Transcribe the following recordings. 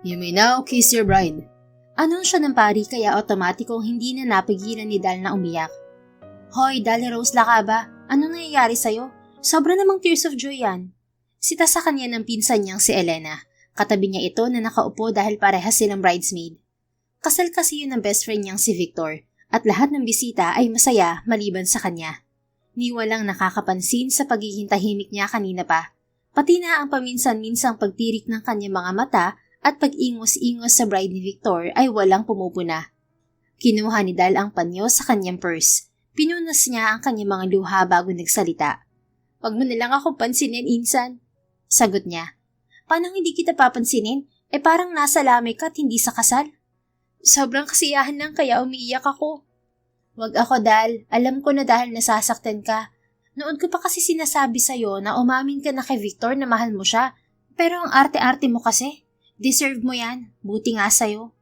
You may now kiss your bride. Anunsyo ng pari kaya otomatikong hindi na napigilan ni Dal na umiyak. Hoy, Dal Rose Lacaba, anong nangyayari sa'yo? Sobra namang tears of joy yan. Sita sa kanya ng pinsan niyang si Elena. Katabi niya ito na nakaupo dahil parehas silang bridesmaid. Kasal kasi yun ng best friend niyang si Victor at lahat ng bisita ay masaya maliban sa kanya. Ni walang nakakapansin sa pagiging tahimik niya kanina pa. Pati na ang paminsan-minsang pagtirik ng kanyang mga mata at pag-ingos-ingos sa bride ni Victor ay walang pumupuna. Kinuha ni Dal ang panyo sa kanyang purse. Pinunas niya ang kanyang mga luha bago nagsalita. "Wag mo na lang ako pansinin, Insan." Sagot niya. "Paano hindi kita papansinin? Parang nasa lamay ka at hindi sa kasal." "Sobrang kasiyahan lang kaya umiiyak ako." "Wag ako, Dal. Alam ko na dahil nasasaktan ka. Noon ko pa kasi sinasabi sa'yo na umamin ka na kay Victor na mahal mo siya. Pero ang arte-arte mo kasi. Deserve mo yan. Buti nga sa'yo."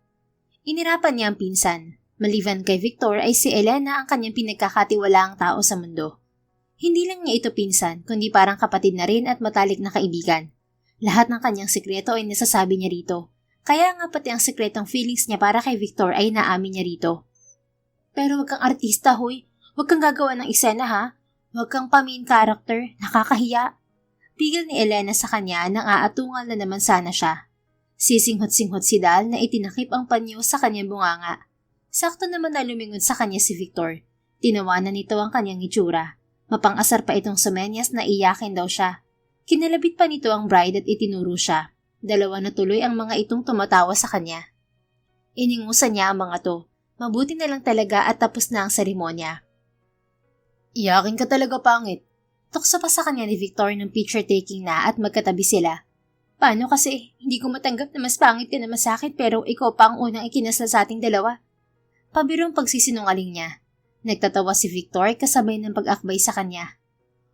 Inirapan niya ang pinsan. Maliban kay Victor ay si Elena ang kanyang pinagkakatiwalaang tao sa mundo. Hindi lang niya ito pinsan, kundi parang kapatid na rin at matalik na kaibigan. Lahat ng kanyang sikreto ay nasasabi niya rito. Kaya nga pati ang sikretong feelings niya para kay Victor ay naamin niya rito. "Pero wag kang artista, hoy. Wag kang gagawa ng eksena, ha? Wag kang pa-main character. Nakakahiya." Pigil ni Elena sa kanya nang aatungal na naman sana siya. Sisinghot-singhot si Dal na itinakip ang panyo sa kanyang bunganga. Sakto naman na lumingon sa kanya si Victor. Tinawanan nito ang kanyang itsura. Mapang-asar pa itong sumenyas na iyakin daw siya. Kinalabit pa nito ang bride at itinuro siya. Dalawa na tuloy ang mga itong tumatawa sa kanya. Iningusan niya ang mga to. Mabuti na lang talaga at tapos na ang seremonya. "Iyakin ka talaga, pangit." Tukso pa sa kanya ni Victor ng picture taking na at magkatabi sila. "Paano kasi? Hindi ko matanggap na mas pangit ka naman sa akin pero ikaw pa ang unang ikinasal sa ating dalawa." Pabirong pagsisinungaling niya. Nagtatawa si Victor kasabay ng pag-akbay sa kanya.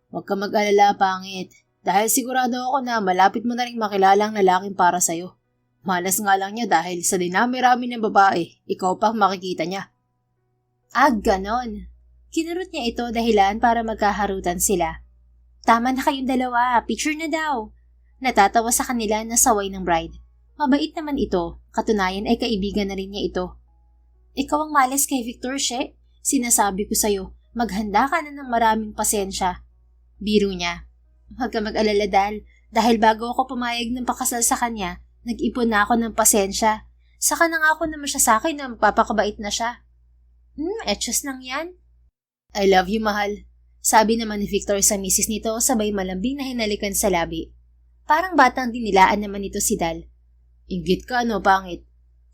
"Huwag ka mag-alala, pangit. Dahil sigurado ako na malapit mo na rin makilala ang lalaking para sa'yo. Malas nga lang niya dahil sa dinami-rami ng babae, ikaw pa ang makikita niya." "Ah, ganon." Kinurot niya ito dahilan para magkaharutan sila. "Tama na kayong dalawa, picture na daw." Natatawa sa kanila na saway ng bride. Mabait naman ito, katunayan ay kaibigan na rin niya ito. "Ikaw ang malas kay Victor, she. Sinasabi ko sa'yo, maghanda ka na ng maraming pasensya." Biro niya. "Huwag ka mag-alala, Dal. Dahil bago ako pumayag ng pakasal sa kanya, nag-ipon na ako ng pasensya. Saka na nga ako naman siya sa akin na magpapakabait na siya." Etchos lang yan." "I love you, mahal." Sabi naman ni Victor sa misis nito sabay malambing na hinalikan sa labi. Parang batang dinilaan naman ito si Dal. "Inggit ka, no, pangit?"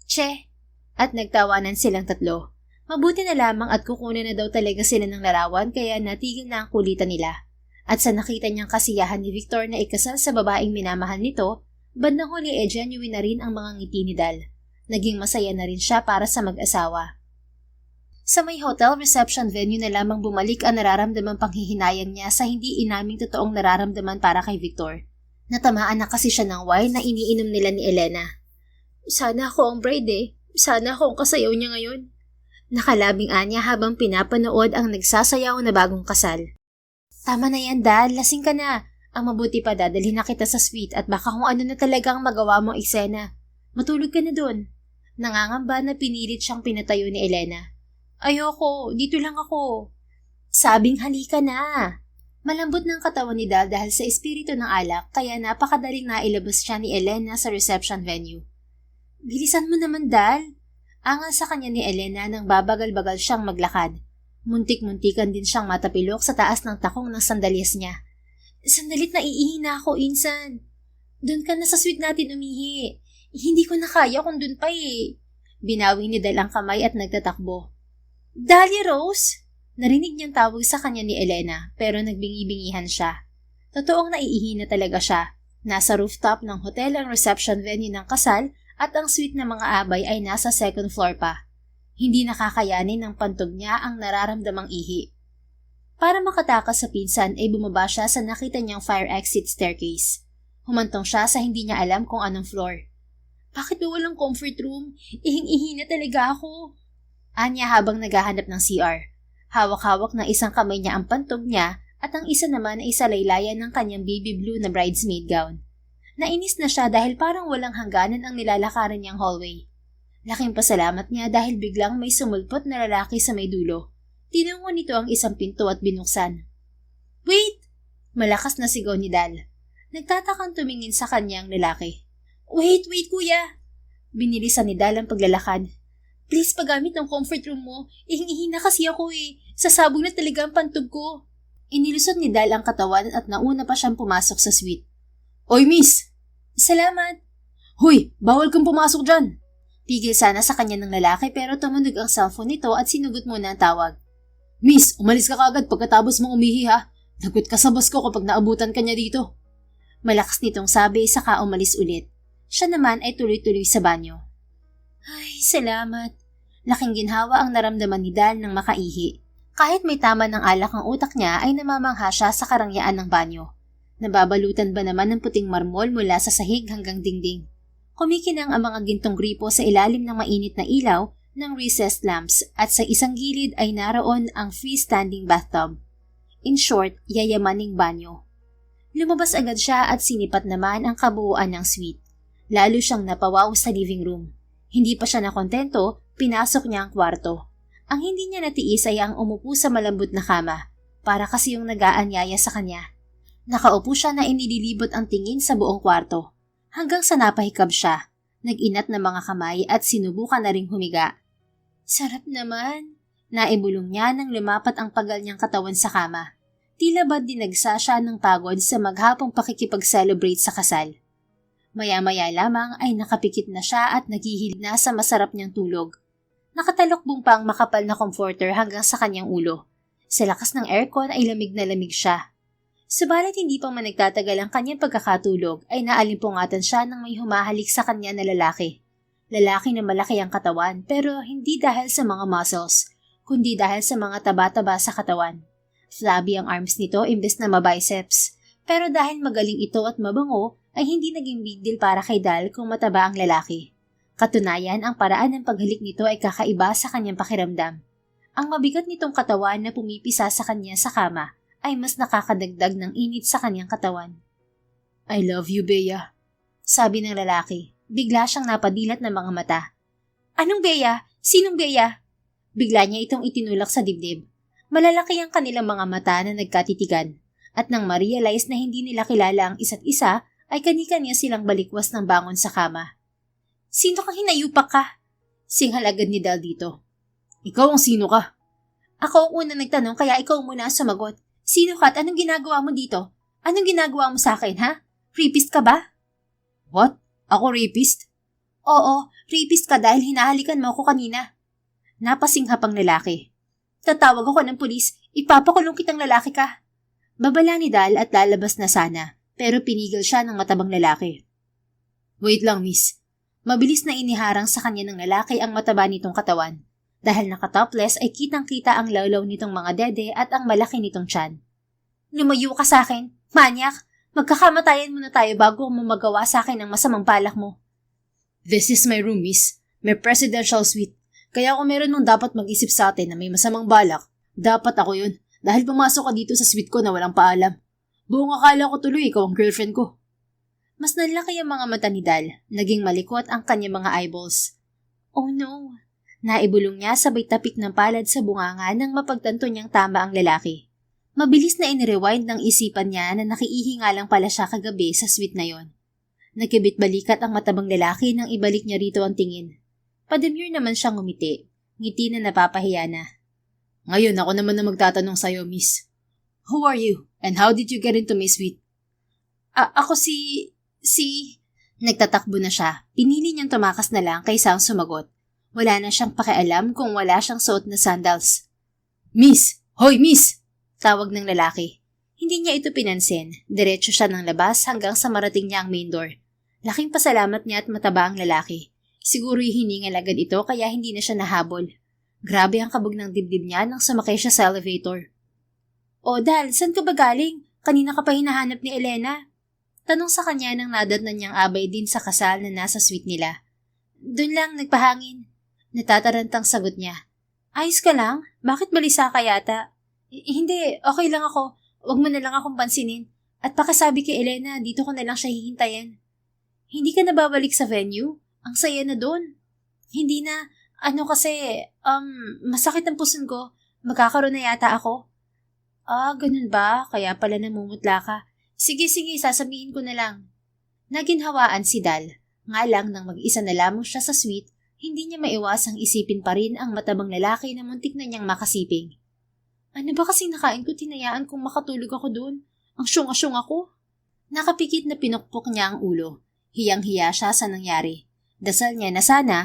"Che." At nagtawanan silang tatlo. Mabuti na lamang at kukunin na daw talaga sila ng larawan kaya natigil na ang kulitan nila. At sa nakita niyang kasiyahan ni Victor na ikasal sa babaeng minamahal nito, bandang huli genuine na rin ang mga ngiti ni Dal. Naging masaya na rin siya para sa mag-asawa. Sa may hotel reception venue na lamang bumalik ang nararamdamang panghihinayang niya sa hindi inaming totoong nararamdaman para kay Victor. Natamaan na kasi siya ng wine na iniinom nila ni Elena. "Sana ako ang bride eh. Sana ako ang kasayaw niya ngayon." Nakalabing anya habang pinapanood ang nagsasayaw na bagong kasal. "Tama na yan, Dal. Lasing ka na. Ang mabuti pa dadalhin na kita sa suite at baka kung ano na talagang magawa mong eksena. Matulog ka na dun." Nangangamba na pinilit siyang pinatayo ni Elena. "Ayoko. Dito lang ako." Sabing halika na. Malambot ng katawan ni Dal dahil sa espiritu ng alak kaya napakadaling nailabas siya ni Elena sa reception venue. "Bilisan mo naman, Dal." Angal sa kanya ni Elena nang babagal-bagal siyang maglakad. Muntik-muntikan din siyang matapilok sa taas ng takong ng sandalyas niya. "Sandalit na iihi na ako, Insan." "Doon ka na sa suite natin umihi. Hindi ko na kaya kung doon pa eh." Binawi ni Dal ang kamay at nagtatakbo. "Dahlia Rose?" Narinig niyang tawag sa kanya ni Elena pero nagbingi-bingihan siya. Totoong naiihi na talaga siya. Nasa rooftop ng hotel ang reception venue ng kasal at ang suite ng mga abay ay nasa second floor pa. Hindi nakakayanin ng pantog niya ang nararamdamang ihi. Para makatakas sa pinsan ay bumaba siya sa nakita niyang fire exit staircase. Humantong siya sa hindi niya alam kung anong floor. "Bakit ba walang comfort room? Ihing-ihi na talaga ako." Anya habang naghahanap ng CR. Hawak-hawak ng isang kamay niya ang pantog niya at ang isa naman ay sa laylayan ng kanyang baby blue na bridesmaid gown. Nainis na siya dahil parang walang hangganan ang nilalakaran niyang hallway. Laking pasalamat niya dahil biglang may sumulpot na lalaki sa may dulo. Tinungo nito ang isang pinto at binuksan. "Wait!" Malakas na sigaw ni Dal. Nagtatakang tumingin sa kanyang lalaki. Wait kuya!" Binilisan ni Dal ang paglalakad. "Please pagamit ng comfort room mo. Ihing-ihi na kasi ako eh. Sasabog na talaga ang pantog ko." Inilusot ni Dal ang katawan at nauna pa siyang pumasok sa suite. "Oy miss!" "Salamat." "Hoy, bawal kang pumasok dyan!" Tigil sana sa kanya ng lalaki pero tumunog ang cellphone nito at sinugot muna ang tawag. "Miss, umalis ka kagad pagkatapos mong umihi ha. Nagut ka sa boss ko kapag naabutan ka niya dito." Malakas nitong sabi saka umalis ulit. Siya naman ay tuloy-tuloy sa banyo. Ay, salamat. Laking ginhawa ang naramdaman ni Dal nang makaihi. Kahit may tama ng alak ang utak niya ay namamangha siya sa karangyaan ng banyo. Nababalutan ba naman ng puting marmol mula sa sahig hanggang dingding? Kumikinang ang mga gintong gripo sa ilalim ng mainit na ilaw ng recessed lamps at sa isang gilid ay naroon ang freestanding bathtub. In short, yayamaning banyo. Lumabas agad siya at sinipat naman ang kabuuan ng suite. Lalo siyang napawaw sa living room. Hindi pa siya nakontento, pinasok niya ang kwarto. Ang hindi niya natiis ay ang umupo sa malambot na kama, para kasi yung nag-aanyaya sa kanya. Nakaupo siya na inililibot ang tingin sa buong kwarto. Hanggang sa napahikab siya, nag-inat na mga kamay at sinubukan na ring humiga. Sarap naman. Naibulong niya nang lumapat ang pagal niyang katawan sa kama. Tila ba dinagsa siya ng pagod sa maghapong pakikipag-celebrate sa kasal. Maya-maya lamang ay nakapikit na siya at naghihilig na sa masarap niyang tulog. Nakatalokbong pa ang makapal na comforter hanggang sa kanyang ulo. Sa lakas ng aircon ay lamig na lamig siya. Subalit hindi pa man nagtatagal ang kanyang pagkakatulog ay naalimpungatan siya ng may humahalik sa kanya na lalaki. Lalaki na malaki ang katawan pero hindi dahil sa mga muscles, kundi dahil sa mga taba-taba sa katawan. Flabby ang arms nito imbes na mabiceps, pero dahil magaling ito at mabango ay hindi naging big deal para kay Dal kung mataba ang lalaki. Katunayan ang paraan ng paghalik nito ay kakaiba sa kanyang pakiramdam. Ang mabigat nitong katawan na pumipisa sa kanya sa kama ay mas nakakadagdag ng init sa kanyang katawan. I love you, Bea, sabi ng lalaki. Bigla siyang napadilat ng mga mata. Anong Bea? Sinong Bea? Bigla niya itong itinulak sa dibdib. Malalaki ang kanilang mga mata na nagkatitigan. At nang ma-realize na hindi nila kilala ang isa't isa, ay kani-kanya silang balikwas ng bangon sa kama. Sino kang hinayupak ka? Singhal agad ni Dal dito. Ikaw ang sino ka? Ako ang unang nagtanong kaya ikaw muna ang sumagot. Sino ka at anong ginagawa mo dito? Anong ginagawa mo sa akin, ha? Rapist ka ba? What? Ako rapist? Oo, rapist ka dahil hinahalikan mo ako kanina. Napasinghap ang lalaki. Tatawag ako ng pulis, ipapakulong kitang lalaki ka. Babala ni Dal at lalabas na sana, pero pinigil siya ng matabang lalaki. Wait lang, miss. Mabilis na iniharang sa kanya ng lalaki ang mataba nitong katawan. Dahil nakatopless ay kitang-kita ang lawlaw nitong mga dede at ang malaki nitong tiyan. Lumayo ka sa akin, manyak! Magkakamatayan muna tayo bago mo magawa sa akin ang masamang balak mo. This is my room, miss. May presidential suite. Kaya kung meron nung dapat mag-isip sa atin na may masamang balak, dapat ako yun. Dahil pumasok ka dito sa suite ko na walang paalam. Buong akala ko tuloy ikaw ang girlfriend ko. Mas nanlaki ang mga mata ni Dal. Naging malikot ang kanyang mga eyeballs. Oh no! Naibulong niya sabay tapik ng palad sa bunganga nang mapagtanto niyang tama ang lalaki. Mabilis na inirewind ng isipan niya na nakiihi nga lang pala siya kagabi sa suite na yon. Nagkibit-balikat ang matabang lalaki nang ibalik niya rito ang tingin. Pademure naman siyang ngumiti. Ngiti na napapahiya na. Ngayon ako naman na magtatanong sa'yo, miss. Who are you? And how did you get into my suite? Ako si... Nagtatakbo na siya. Pinili niyang tumakas na lang kaysa ang sumagot. Wala na siyang pakialam kung wala siyang suot na sandals. Miss! Hoy, miss! Tawag ng lalaki. Hindi niya ito pinansin. Diretso siya ng labas hanggang sa marating niya ang main door. Laking pasalamat niya at mataba ang lalaki. Siguro hiningal agad ito kaya hindi na siya nahabol. Grabe ang kabog ng dibdib niya nang sumakay siya sa elevator. O Dal, saan ka ba galing? Kanina ka pa hinahanap ni Elena. Tanong sa kanya nang nadatnan niyang abay din sa kasal na nasa suite nila. Doon lang, nagpahangin. Natatarantang sagot niya. Ayos ka lang? Bakit balisa ka yata? Hindi, okay lang ako. Huwag mo na lang akong pansinin. At pakisabi kay Elena, dito ko na lang siya hihintayin. Hindi ka na babalik sa venue? Ang saya na doon. Hindi na, kasi, masakit ang puson ko. Magkakaroon na yata ako. Ganun ba? Kaya pala namumutla ka. Sige, sasabihin ko na lang. Naginhawaan si Dal. Nga lang nang mag-isa na lamang siya sa suite, hindi niya maiwasang isipin pa rin ang matabang lalaki na muntik na niyang makasiping. Ano ba kasing nakain ko, tinayaan kong makatulog ako doon? Ang syung-asyung ako. Nakapikit na pinukpok niya ang ulo. Hiyang-hiya siya sa nangyari. Dasal niya na sana,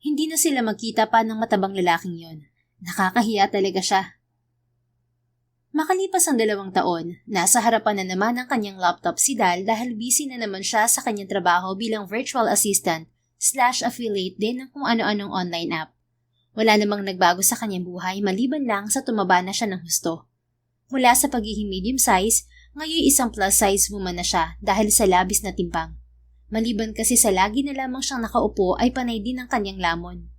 hindi na sila magkita pa ng matabang lalaking yon. Nakakahiya talaga siya. Makalipas ang 2 taon, nasa harapan na naman ng kanyang laptop si Dal dahil busy na naman siya sa kanyang trabaho bilang virtual assistant/affiliate din ng kung ano-anong online app. Wala namang nagbago sa kanyang buhay maliban lang sa tumaba na siya ng husto. Mula sa pagiging medium size, ngayon isang plus size woman na siya dahil sa labis na timbang. Maliban kasi sa lagi na lamang siyang nakaupo ay panay din ang kanyang lamon.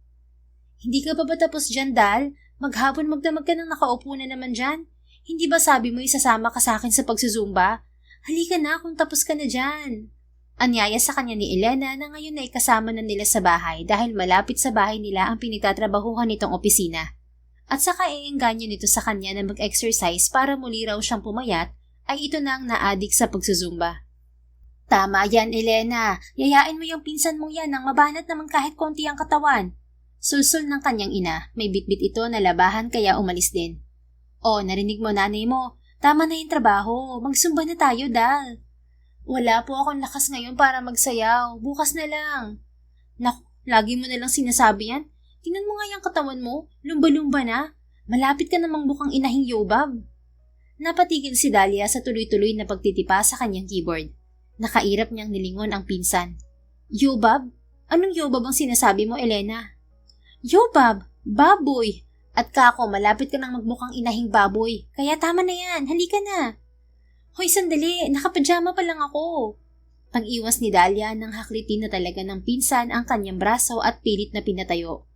Hindi ka pa ba tapos dyan, Dal? Maghapon magdamag ka nang nakaupo na naman dyan. Hindi ba sabi mo isasama ka sa akin sa pagsusumba? Halika na kung tapos ka na dyan. Anyaya sa kanya ni Elena na ngayon ay kasama na nila sa bahay dahil malapit sa bahay nila ang pinagtatrabahuhan nitong opisina. At saka iengganyo nito sa kanya na mag-exercise para muli raw siyang pumayat ay ito na ang naadik sa pagsusumba. Tama yan, Elena. Yayain mo yung pinsan mo yan nang mabanat naman kahit konti ang katawan. Sulsul ng kanyang ina, may bitbit ito na labahan kaya umalis din. Narinig mo nanay mo. Tama na yung trabaho. Magsumba na tayo, Dal. Wala po akong lakas ngayon para magsayaw. Bukas na lang. Naku, lagi mo na lang sinasabi yan. Tingnan mo nga yung katawan mo. Lumba-lumba na. Malapit ka namang bukang inahing yobab. Napatigil si Dahlia sa tuloy-tuloy na pagtitipa sa kanyang keyboard. Nakairap niyang nilingon ang pinsan. Yobab? Anong yobab ang sinasabi mo, Elena? Yobab! Baboy! At kako, malapit ka nang magmukhang inahing baboy. Kaya tama na yan, halika na. Hoy, sandali, nakapajama pa lang ako. Pag-iwas ni Dahlia nang haklitin na talaga ng pinsan ang kanyang braso at pilit na pinatayo.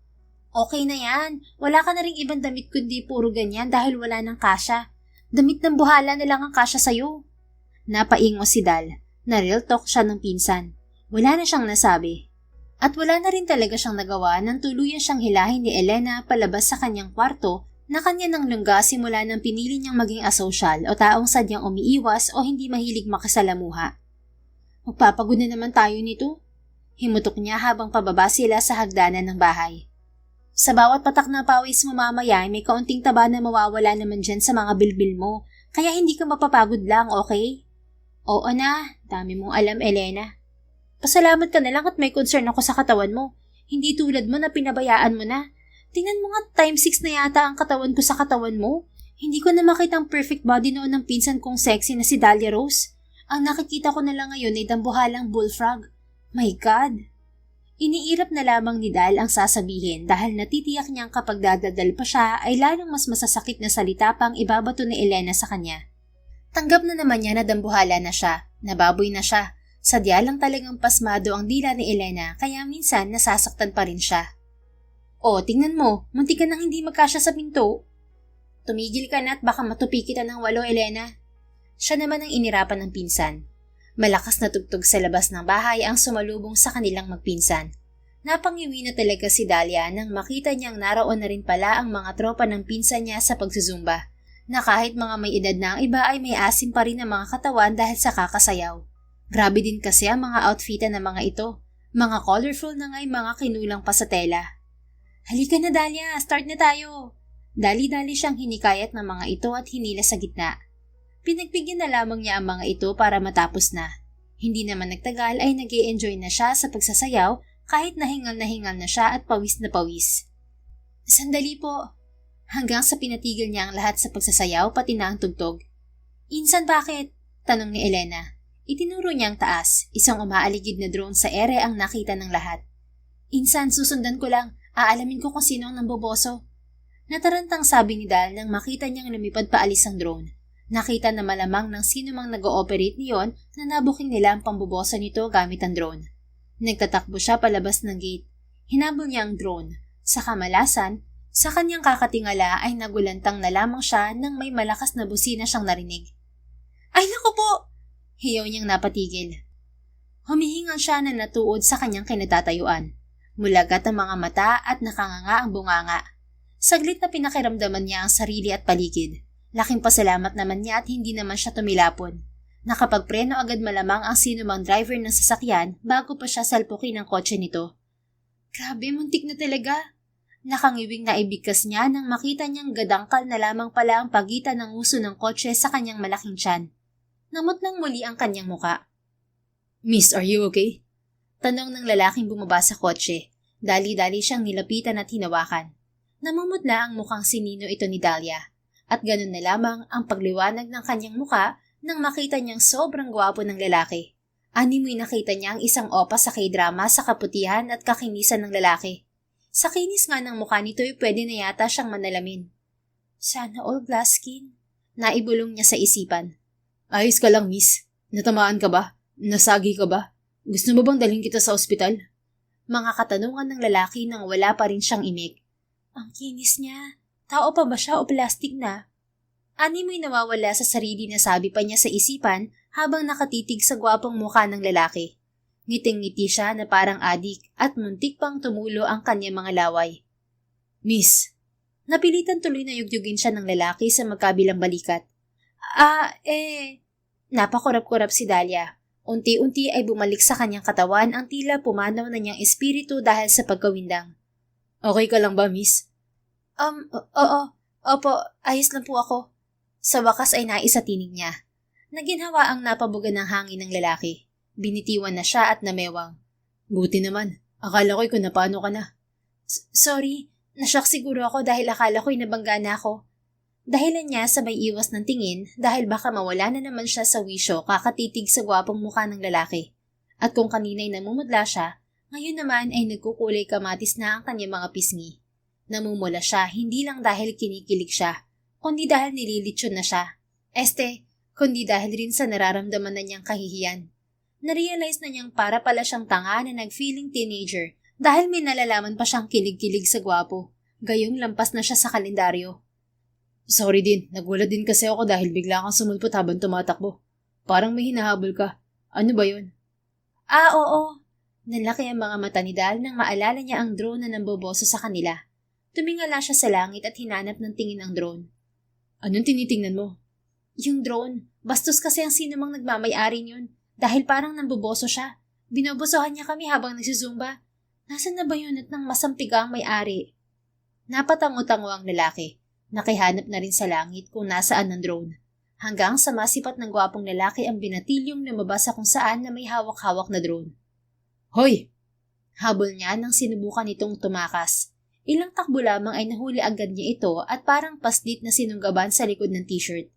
Okay na yan, wala ka na ring ibang damit kundi puro ganyan dahil wala nang kasya. Damit ng buhala na lang ang kasya sa'yo. Napaingos si Dal, na real talk siya ng pinsan. Wala na siyang nasabi. At wala na rin talaga siyang nagawa nang tuluyan siyang hilahin ni Elena palabas sa kanyang kwarto na kanya nang lungga simula nang pinili niyang maging asosyal o taong sadyang umiiwas o hindi mahilig makisalamuha. Magpapagod na naman tayo nito. Himutok niya habang pababa sila sa hagdanan ng bahay. Sa bawat patak na pawis mo mamaya may kaunting taba na mawawala naman dyan sa mga bilbil mo, kaya hindi ka mapapagod lang, okay? Oo na, dami mong alam, Elena. Pasalamat ka na lang at may concern ako sa katawan mo. Hindi tulad mo na pinabayaan mo na. Tingnan mo nga, times 6 na yata ang katawan ko sa katawan mo. Hindi ko na makita ang perfect body noon ng pinsan kong sexy na si Dahlia Rose. Ang nakikita ko na lang ngayon ay dambuhalang bullfrog. My God! Iniirap na lamang ni Dal ang sasabihin dahil natitiyak niyang kapag dadadal pa siya ay lalong mas masasakit na salita pang ibabato ni Elena sa kanya. Tanggap na naman niya na dambuhala na siya, nababoy na siya. Sadya lang talagang pasmado ang dila ni Elena kaya minsan nasasaktan pa rin siya. Tingnan mo, muntik ka nang hindi magkasya sa pinto. Tumigil ka na at baka matupi kita ng 8, Elena. Siya naman ang inirapan ng pinsan. Malakas na tugtog sa labas ng bahay ang sumalubong sa kanilang magpinsan. Napangiwi na talaga si Dahlia nang makita niyang naroon na rin pala ang mga tropa ng pinsan niya sa pagsusumba, na kahit mga may edad na ang iba ay may asim pa rin ang mga katawan dahil sa kakasayaw. Grabe din kasi ang mga outfitan ng mga ito. Mga colorful na nga'y mga kinulang pa sa tela. Halika na, Dahlia, start na tayo. Dali-dali siyang hinikayat ng mga ito at hinila sa gitna. Pinagbigyan na lamang niya ang mga ito para matapos na. Hindi naman nagtagal ay nag-e-enjoy na siya sa pagsasayaw kahit nahingal na siya at pawis na pawis. Sandali po. Hanggang sa pinatigil niya ang lahat sa pagsasayaw pati na ang tugtog. Insan bakit? Tanong ni Elena. Itinuro niya ang taas, isang umaaligid na drone sa ere ang nakita ng lahat. Insan, susundan ko lang, aalamin ko kung sino ang namboboso. Natarantang sabi ni Dal nang makita niyang lumipad paalis ang drone. Nakita na malamang ng sino mang nag-ooperate niyon na nabuking nila ang pamboboso nito gamit ang drone. Nagtatakbo siya palabas ng gate. Hinabol niya ang drone. Sa kamalasan, sa kanyang kakatingala ay nagulantang na lamang siya nang may malakas na busina siyang narinig. Ay naku po! Hiyaw niyang napatigil. Humihingal siya na natuod sa kanyang kinatatayuan. Mulagat ang mga mata at nakanganga ang bunganga. Saglit na pinakiramdaman niya ang sarili at paligid. Laking pasalamat naman niya at hindi naman siya tumilapon. Nakapagpreno agad malamang ang sinumang driver ng sasakyan bago pa siya salpukin ang kotse nito. Grabe, muntik na talaga. Nakangiwing naibigkas niya nang makita niyang gadangkal na lamang pala ang pagitan ng uso ng kotse sa kanyang malaking tiyan. Namutlang muli ang kanyang muka. Miss, are you okay? Tanong ng lalaking bumaba sa kotse. Dali-dali siyang nilapitan at hinawakan. Namumutla ang mukhang sinino ito ni Dahlia. At ganun na lamang ang pagliwanag ng kanyang muka nang makita niyang sobrang gwapo ng lalaki. Animoy nakita niya ang isang opa sa K-drama sa kaputihan at kakinisan ng lalaki. Sa kinis nga ng mukha nito'y pwede na yata siyang manalamin. Sana all glass skin. Naibulong niya sa isipan. Ayos ka lang, miss. Natamaan ka ba? Nasagi ka ba? Gusto mo bang dalhin kita sa ospital? Mga katanungan ng lalaki nang wala pa rin siyang imik. Ang kinis niya. Tao pa ba siya o plastic na? Animoy nawawala sa sarili na sabi pa niya sa isipan habang nakatitig sa gwapong mukha ng lalaki. Ngiting-ngiti siya na parang adik at muntik pang tumulo ang kanyang mga laway. Miss, napilitan tuloy na yugyugin siya ng lalaki sa magkabilang balikat. Napakurap-kurap si Dahlia. Unti-unti ay bumalik sa kanyang katawan ang tila pumanaw na niyang espiritu dahil sa pagkawindang. Okay ka lang ba, miss? Oo. Opo, ayos lang po ako. Sa wakas ay naisatinig niya. Naginhawa ang napabuga ng hangin ng lalaki. Binitiwan na siya at namewang. Buti naman. Akala ko'y kung napano ka na. Sorry, nashock siguro ako dahil akala ko'y nabangga na ako. Dahilan niya sa may iwas ng tingin dahil baka mawala na naman siya sa wisyo kakatitig sa gwapong mukha ng lalaki. At kung kanina'y namumudla siya, ngayon naman ay nagkukulay kamatis na ang kanyang mga pisngi. Namumula siya hindi lang dahil kinikilig siya, kundi dahil nililitsyon na siya. Kundi dahil rin sa nararamdaman na niyang kahihiyan. Narealize na niyang para pala siyang tanga na nag-feeling teenager dahil may nalalaman pa siyang kilig-kilig sa gwapo. Gayong lampas na siya sa kalendaryo. Sorry din, nagulat din kasi ako dahil bigla kang sumulpot habang tumatakbo. Parang may hinahabol ka. Ano ba yun? Oo. Nalaki ang mga mata ni Dal nang maalala niya ang drone na namboboso sa kanila. Tumingala siya sa langit at hinanap ng tingin ang drone. Anong tinitingnan mo? Yung drone. Bastos kasi ang sino mang nagmamay-ari niyon. Dahil parang namboboso siya. Binobosohan niya kami habang nagsizumba. Nasaan na ba yun at nang masampiga ang may-ari? Napatango-tango ang lalaki. Nakihanap na rin sa langit kung nasaan ang drone. Hanggang sa masipat ng gwapong lalaki ang binatilyong lumabas sa kung saan na may hawak-hawak na drone. Hoy! Habol niya nang sinubukan itong tumakas. Ilang takbo lamang ay nahuli agad niya ito at parang paslit na sinunggaban sa likod ng t-shirt.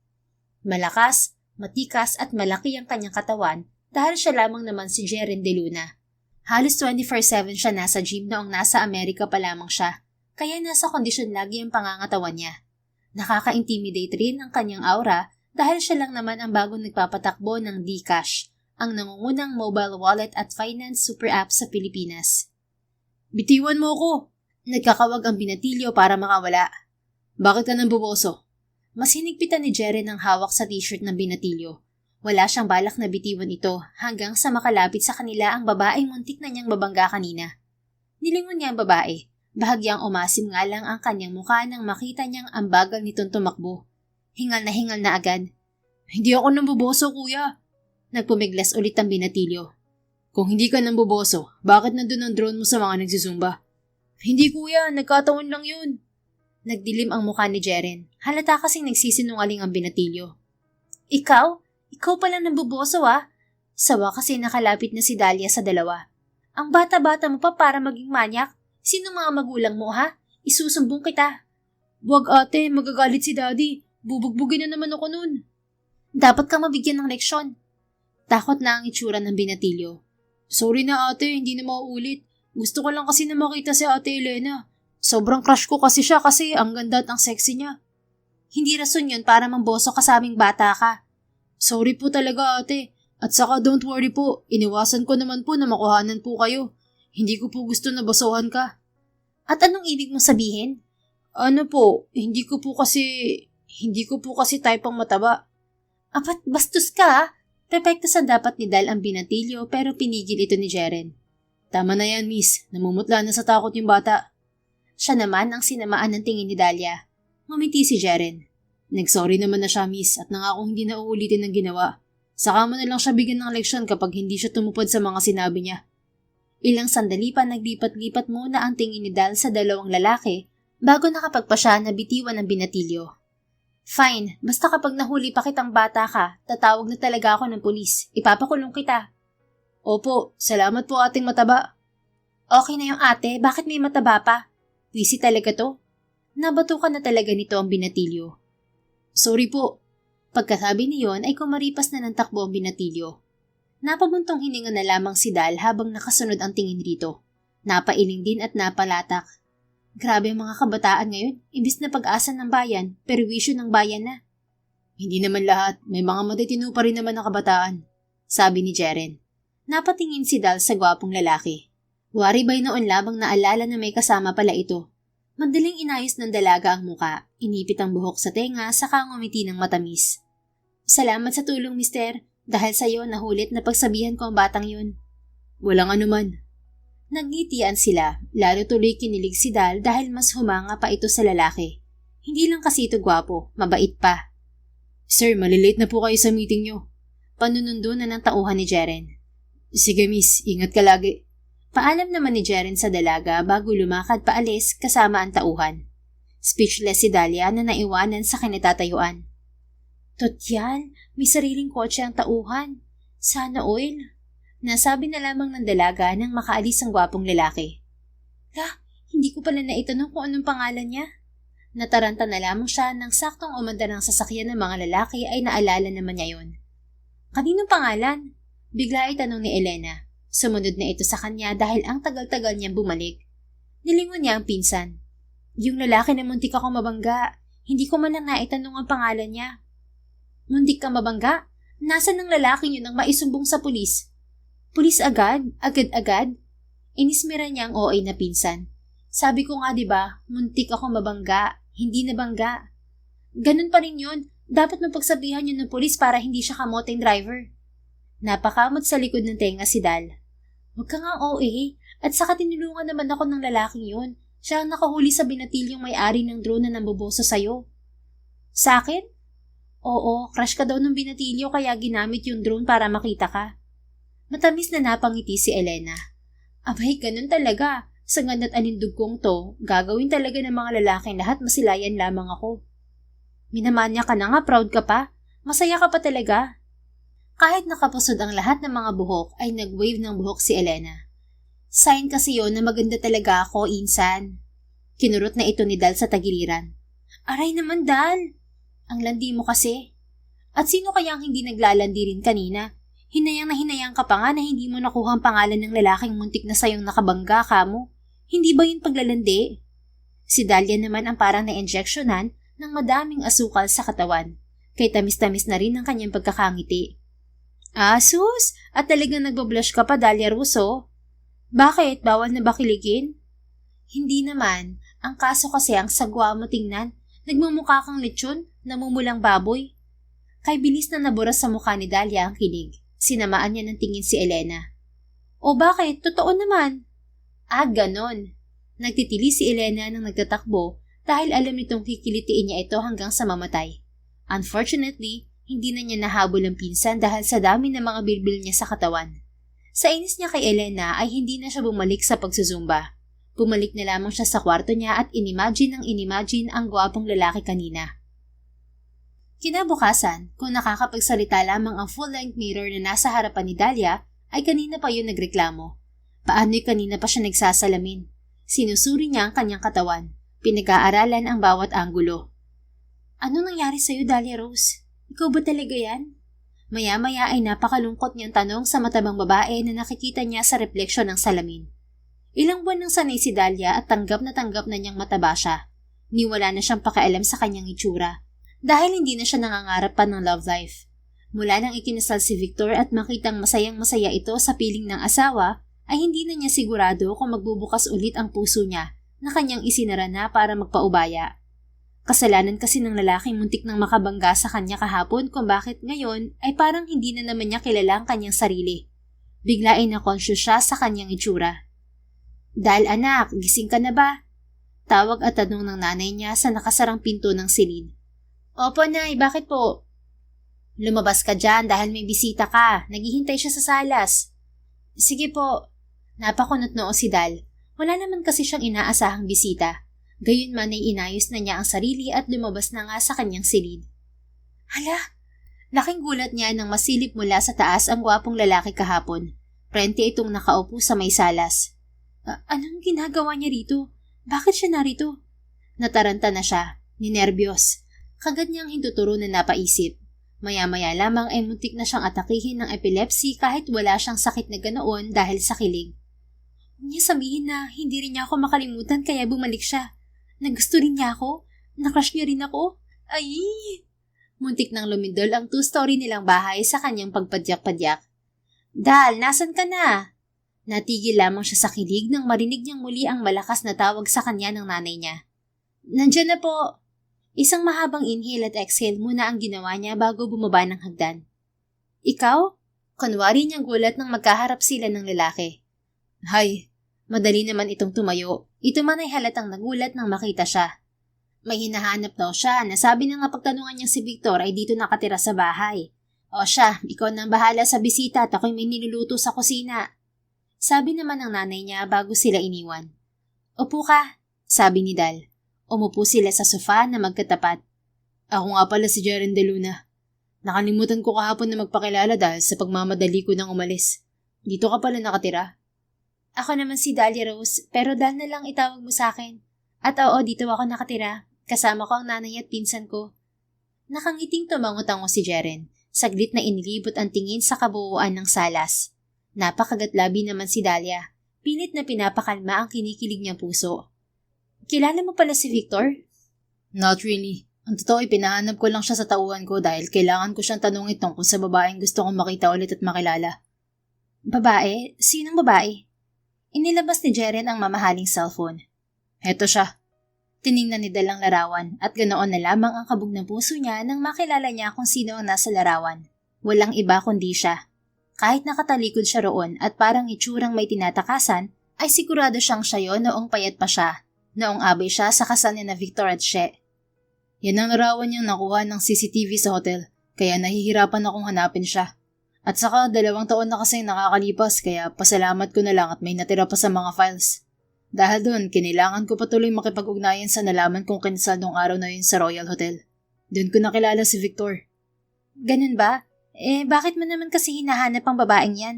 Malakas, matikas at malaki ang kanyang katawan dahil siya lamang naman si Jeren De Luna. Halos 24/7 siya nasa gym noong nasa Amerika pa lamang siya, kaya nasa kondisyon lagi ang pangangatawan niya. Nakaka-intimidate rin ang kanyang aura dahil siya lang naman ang bagong nagpapatakbo ng Dcash, ang nangungunang mobile wallet at finance super app sa Pilipinas. Bitiwan mo ko! Nagkakawag ang binatilyo para makawala. Bakit ka nang buboso? Mas hinigpitan ni Jeren ang hawak sa t-shirt ng binatilyo. Wala siyang balak na bitiwan ito hanggang sa makalapit sa kanila ang babaeng muntik na niyang mabangga kanina. Nilingon niya ang babae. Bahagyang umasim nga lang ang kanyang mukha nang makita niyang ang bagal nitong tumakbo. Hingal na agad. Hindi ako namboboso, kuya. Nagpumiglas ulit ang binatilyo. Kung hindi ka namboboso, bakit nandun ang drone mo sa mga nagsusumba? Hindi kuya, nagkataon lang yun. Nagdilim ang mukha ni Jeren. Halata kasing nagsisinungaling ang binatilyo. Ikaw? Ikaw palang namboboso Sawa kasi nakalapit na si Dahlia sa dalawa. Ang bata-bata mo pa para maging manyak? Sino mga magulang mo Isusumbong kita. Wag ate, magagalit si daddy. Bubugbugin na naman ako nun. Dapat kang mabigyan ng leksyon. Takot na ang itsura ng binatilyo. Sorry na ate, hindi na mauulit. Gusto ko lang kasi na makita si ate Elena. Sobrang crush ko kasi siya kasi ang ganda at ang sexy niya. Hindi rason yun para mamboso ka sa aming bata ka. Sorry po talaga ate. At saka don't worry po, iniwasan ko naman po na makuhanan po kayo. Hindi ko po gusto na basohan ka. At anong ibig mong sabihin? Ano po, hindi ko po kasi type ang mataba. Apat bastos ka Pepekto sa dapat ni Dal ang binatilyo pero pinigil ito ni Jeren. Tama na yan, miss. Namumutla na sa takot yung bata. Siya naman ang sinamaan ng tingin ni Dahlia. Ngumiti si Jeren. Nag-sorry naman na siya, miss, at nangakong hindi na uulitin ang ginawa. Saka mo na lang siya bigyan ng leksyon kapag hindi siya tumupad sa mga sinabi niya. Ilang sandali pa naglipat-lipat muna ang tingin ni Dal sa dalawang lalaki bago nakapagpa siya na bitiwan ng binatilyo. Fine, basta kapag nahuli pa kitang bata ka, tatawag na talaga ako ng pulis. Ipapakulong kita. Opo, salamat po ating mataba. Okay na yung ate, bakit may mataba pa? Wisi talaga to. Nabatukan na talaga nito ang binatilyo. Sorry po. Pagkasabi niyon ay kumaripas na ng takbo ang binatilyo. Napabuntong hininga na lamang si Dal habang nakasunod ang tingin rito. Napailing din at napalatak. Grabe ang mga kabataan ngayon, imbis na pag-asa ng bayan, perwisyo ng bayan na. Hindi naman lahat, may mga matitino pa rin naman na kabataan, sabi ni Jeren. Napatingin si Dal sa gwapong lalaki. Wari ba'y noon labang naalala na may kasama pala ito. Madaling inayos ng dalaga ang muka, inipit ang buhok sa tenga, saka ngumiti ng matamis. Salamat sa tulong, mister. Dahil sa'yo, nahulit na pagsabihan ko ang batang yun. Walang anuman. Nagngitian sila, lalo tuloy kinilig si Dal dahil mas humanga pa ito sa lalaki. Hindi lang kasi ito gwapo, mabait pa. Sir, malilate na po kayo sa meeting nyo. Panunundo na ng tauhan ni Jeren. Sige miss, ingat ka lagi. Paalam naman ni Jeren sa dalaga bago lumakad paalis kasama ang tauhan. Speechless si Dahlia na naiwanan sa kinatatayuan. Totyal, may sariling kotse ang tauhan. Sana oil. Nasabi na lamang ng dalaga nang makaalis ang gwapong lalaki. Hindi ko pala naitanong kung anong pangalan niya. Nataranta na lamang siya nang saktong umandar ng sasakyan ng mga lalaki ay naalala naman niya yun. Kaninong pangalan? Bigla ay tanong ni Elena. Sumunod na ito sa kanya dahil ang tagal-tagal niyang bumalik. Nilingon niya ang pinsan. Yung lalaki na muntik ako mabangga. Hindi ko man lang naitanong ang pangalan niya. Muntik ka mabangga? Nasaan ng lalaking yun ang maisumbong sa pulis? Pulis agad? Agad-agad? Inismira niya ang OA na pinsan. Sabi ko nga 'di ba, muntik ako mabangga, hindi nabangga. Ganun pa rin yun, dapat mapagsabihan yun ng pulis para hindi siya kamoteng driver. Napakamot sa likod ng tenga si Dal. Huwag ka nga OA, at saka tinulungan naman ako ng lalaking yun. Siya ang nakahuli sa binatilyong may-ari ng drone na namboboso sa'yo. Sa akin? Oo, crush ka daw ng binatilyo kaya ginamit yung drone para makita ka. Matamis na napangiti si Elena. Abay, ganun talaga. Sa ganat anindog kong to, gagawin talaga ng mga lalaki lahat masilayan lamang ako. Minamanya ka na nga, proud ka pa. Masaya ka pa talaga. Kahit nakapusod ang lahat ng mga buhok, ay nag-wave ng buhok si Elena. Sign kasi yon na maganda talaga ako, insan. Kinurot na ito ni Dal sa tagiliran. Aray naman, Dal. Ang landi mo kasi. At sino kayang hindi naglalandi rin kanina? Hinayang na hinayang ka pa nga na hindi mo nakuha ang pangalan ng lalaking muntik na sayong nakabangga ka mo. Hindi ba yun paglalandi? Si Dahlia naman ang parang na-injectionan ng madaming asukal sa katawan. Kay tamis-tamis na rin ang kanyang pagkakangiti. Sus! At talagang nagbablush ka pa, Dahlia Russo? Bakit? Bawal na ba kiligin? Hindi naman. Ang kaso kasi ang sagwa mo tingnan. Nagmumukha kang lechon, namumulang baboy. Kay bilis na nabura sa mukha ni Dahlia ang kilig. Sinamaan niya ng tingin si Elena. O bakit? Totoo naman. Ganon. Nagtitili si Elena nang nagtatakbo dahil alam nitong kikilitiin niya ito hanggang sa mamatay. Unfortunately, hindi na niya nahabol ang pinsan dahil sa dami ng mga bilbil niya sa katawan. Sa inis niya kay Elena ay hindi na siya bumalik sa pagsusumba. Bumalik na lamang siya sa kwarto niya at inimagine ang gwapong lalaki kanina. Kinabukasan, kung nakakapagsalita lamang ang full-length mirror na nasa harapan ni Dahlia, ay kanina pa yun nagreklamo. Paano'y kanina pa siya nagsasalamin. Sinusuri niya ang kanyang katawan. Pinag-aaralan ang bawat anggulo. Ano nangyari sa'yo, Dahlia Rose? Ikaw ba talaga yan? Maya-maya ay napakalungkot niyang tanong sa matabang babae na nakikita niya sa refleksyon ng salamin. Ilang buwan nang sanay si Dahlia at tanggap na niyang mataba siya. Niwala na siyang pakialam sa kanyang itsura. Dahil hindi na siya nangangarap pa ng love life. Mula nang ikinasal si Victor at makitang masayang-masaya ito sa piling ng asawa, ay hindi na niya sigurado kung magbubukas ulit ang puso niya na kanyang isinara na para magpaubaya. Kasalanan kasi ng lalaking muntik nang makabangga sa kanya kahapon kung bakit ngayon ay parang hindi na naman niya kilala ang kanyang sarili. Bigla ay na-conscious siya sa kanyang itsura. Dal anak, gising ka na ba? Tawag at tanong ng nanay niya sa nakasarang pinto ng silid. Opo nay, bakit po? Lumabas ka dyan dahil may bisita ka. Naghihintay siya sa salas. Sige po. Napakunot noo si Dal. Wala naman kasi siyang inaasahang bisita. Gayunman ay inayos na niya ang sarili at lumabas na nga sa kanyang silid. Hala! Laking gulat niya nang masilip mula sa taas ang gwapong lalaki kahapon. Prente itong nakaupo sa may salas. Anong ginagawa niya rito? Bakit siya narito? Nataranta na siya, ninerbiyos. Kagad niyang hintuturo na napaisip. Maya-maya lamang ay muntik na siyang atakihin ng epilepsy kahit wala siyang sakit na ganoon dahil sa kilig. Huwag niya sabihin na hindi rin niya ako makalimutan kaya bumalik siya. Nagusto rin niya ako? Nakrush niya rin ako? Ay! Muntik nang lumindol ang 2-story nilang bahay sa kanyang pagpadyak-padyak. Dal, nasan ka na? Natigil lamang siya sa kilig nang marinig niyang muli ang malakas na tawag sa kanya ng nanay niya. Nandiyan na po. Isang mahabang inhale at exhale muna ang ginawa niya bago bumaba ng hagdan. Ikaw? Kunwari niyang gulat nang magkaharap sila ng lalaki. Hay, madali naman itong tumayo. Ito man ay halatang nagulat nang makita siya. May hinahanap daw siya na sabi na nga pagtanungan niya si Victor ay dito nakatira sa bahay. O siya, ikaw nang bahala sa bisita at ako'y may niluluto sa kusina. Sabi naman ng nanay niya bago sila iniwan. Upo ka, sabi ni Dal. Umupo sila sa sofa na magkatapat. Ako nga pala si Jeren De Luna. Nakalimutan ko kahapon na magpakilala dahil sa pagmamadali ko nang umalis. Dito ka pala nakatira? Ako naman si Dahlia Rose, pero Dal na lang itawag mo sa akin. At oo, dito ako nakatira. Kasama ko ang nanay at pinsan ko. Nakangiting tumango-tango si Jeren. Saglit na inilibot ang tingin sa kabuuan ng salas. Napakagatlabi naman si Dahlia. Pilit na pinapakalma ang kinikilig niyang puso. Kilala mo pala si Victor? Not really. Ang totoo ay pinahanap ko lang siya sa tauhan ko dahil kailangan ko siyang tanungin tungkol sa babaeng gusto kong makita ulit at makilala. Babae? Sinong babae? Inilabas ni Jeren ang mamahaling cellphone. Heto siya. Tiningnan ni Dal ang larawan at ganoon na lamang ang kabog ng puso niya nang makilala niya kung sino ang nasa larawan. Walang iba kundi siya. Kahit nakatalikod siya roon at parang itsurang may tinatakasan, ay sigurado siyang siya yon noong payat pa siya, noong abay siya sa kasal ni na Victor at She. Yan ang larawan niyang nakuha ng CCTV sa hotel, kaya nahihirapan akong hanapin siya. At saka 2 taon na kasing nakakalipas kaya pasalamat ko na lang at may natira pa sa mga files. Dahil doon, kinailangan ko patuloy makipag-ugnayan sa nalaman kong kinsal nung araw na yun sa Royal Hotel. Doon ko nakilala si Victor. Ganun ba? Bakit mo naman kasi hinahanap ang babaeng yan?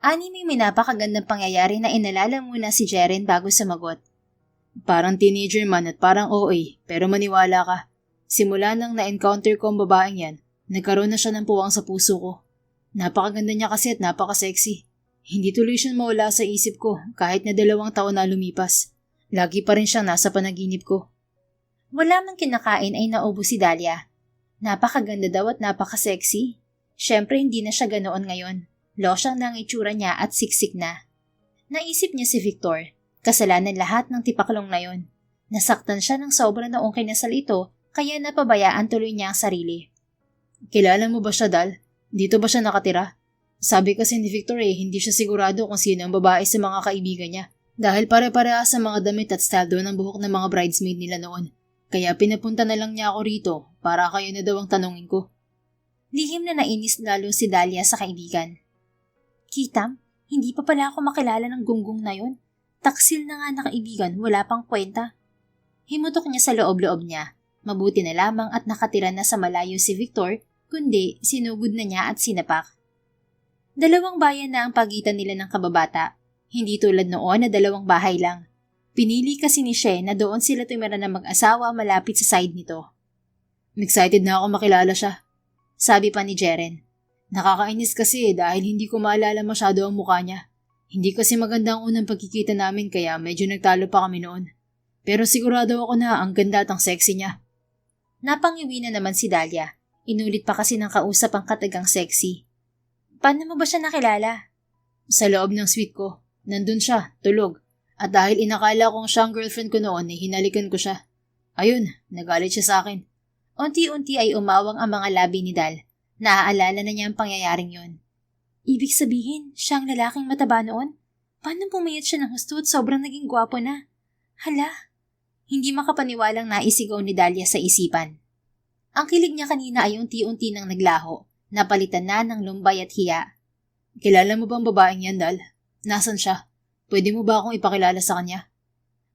May napakagandang pangyayari na inalala muna si Jeren bago sumagot. Parang teenager man at parang OA, pero maniwala ka. Simula nang na-encounter ko ang babaeng yan, nagkaroon na siya ng puwang sa puso ko. Napakaganda niya kasi at napaka-sexy. Hindi tuloy siyang mawala sa isip ko kahit na 2 taon na lumipas. Lagi pa rin siyang nasa panaginip ko. Wala mang kinakain ay naubo si Dahlia. Napakaganda daw at napaka-sexy. Siyempre hindi na siya ganoon ngayon. Losyang na ang itsura niya at siksik na. Naisip niya si Victor. Kasalanan lahat ng tipaklong na yon. Nasaktan siya ng sobra noong kinasal ito kaya napabayaan tuloy niya ang sarili. Kilala mo ba siya, Dal? Dito ba siya nakatira? Sabi kasi ni Victor hindi siya sigurado kung sino ang babae sa mga kaibigan niya. Dahil pare-pareha sa mga damit at style ng buhok ng mga bridesmaid nila noon. Kaya pinapunta na lang niya ako rito para kayo na daw ang tanungin ko. Lihim na nainis lalo si Dahlia sa kaibigan. Kitam, hindi pa pala ako makilala ng gunggong na yon. Taksil na nga na kaibigan, wala pang kwenta. Himutok niya sa loob-loob niya. Mabuti na lamang at nakatira na sa malayo si Victor, kundi sinugod na niya at sinapak. 2 bayan na ang pagitan nila ng kababata. Hindi tulad noon na 2 bahay lang. Pinili kasi ni She na doon sila tumira na mag-asawa malapit sa side nito. Excited na ako makilala siya. Sabi pa ni Jeren. Nakakainis kasi dahil hindi ko maalala masyado ang mukha niya. Hindi kasi maganda ang unang pagkikita namin kaya medyo nagtalo pa kami noon. Pero sigurado ako na ang ganda at ang sexy niya. Napangiwi na naman si Dahlia. Inulit pa kasi ng kausap ang katagang sexy. Paano mo ba siya nakilala? Sa loob ng suite ko. Nandun siya, tulog. At dahil inakala kong siya ang girlfriend ko noon, hinalikan ko siya. Ayun, nagalit siya sa akin. Unti-unti ay umawang ang mga labi ni Dal. Naaalala na niya ang pangyayaring yun. Ibig sabihin, siya ang lalaking mataba noon? Paano pumayat siya ng husto at sobrang naging gwapo na? Hala, hindi makapaniwalang naisigaw ni Dahlia sa isipan. Ang kilig niya kanina ay unti-unti nang naglaho, napalitan na ng lumbay at hiya. Kilala mo bang babaeng yan, Dal? Nasaan siya? Pwede mo ba akong ipakilala sa kanya?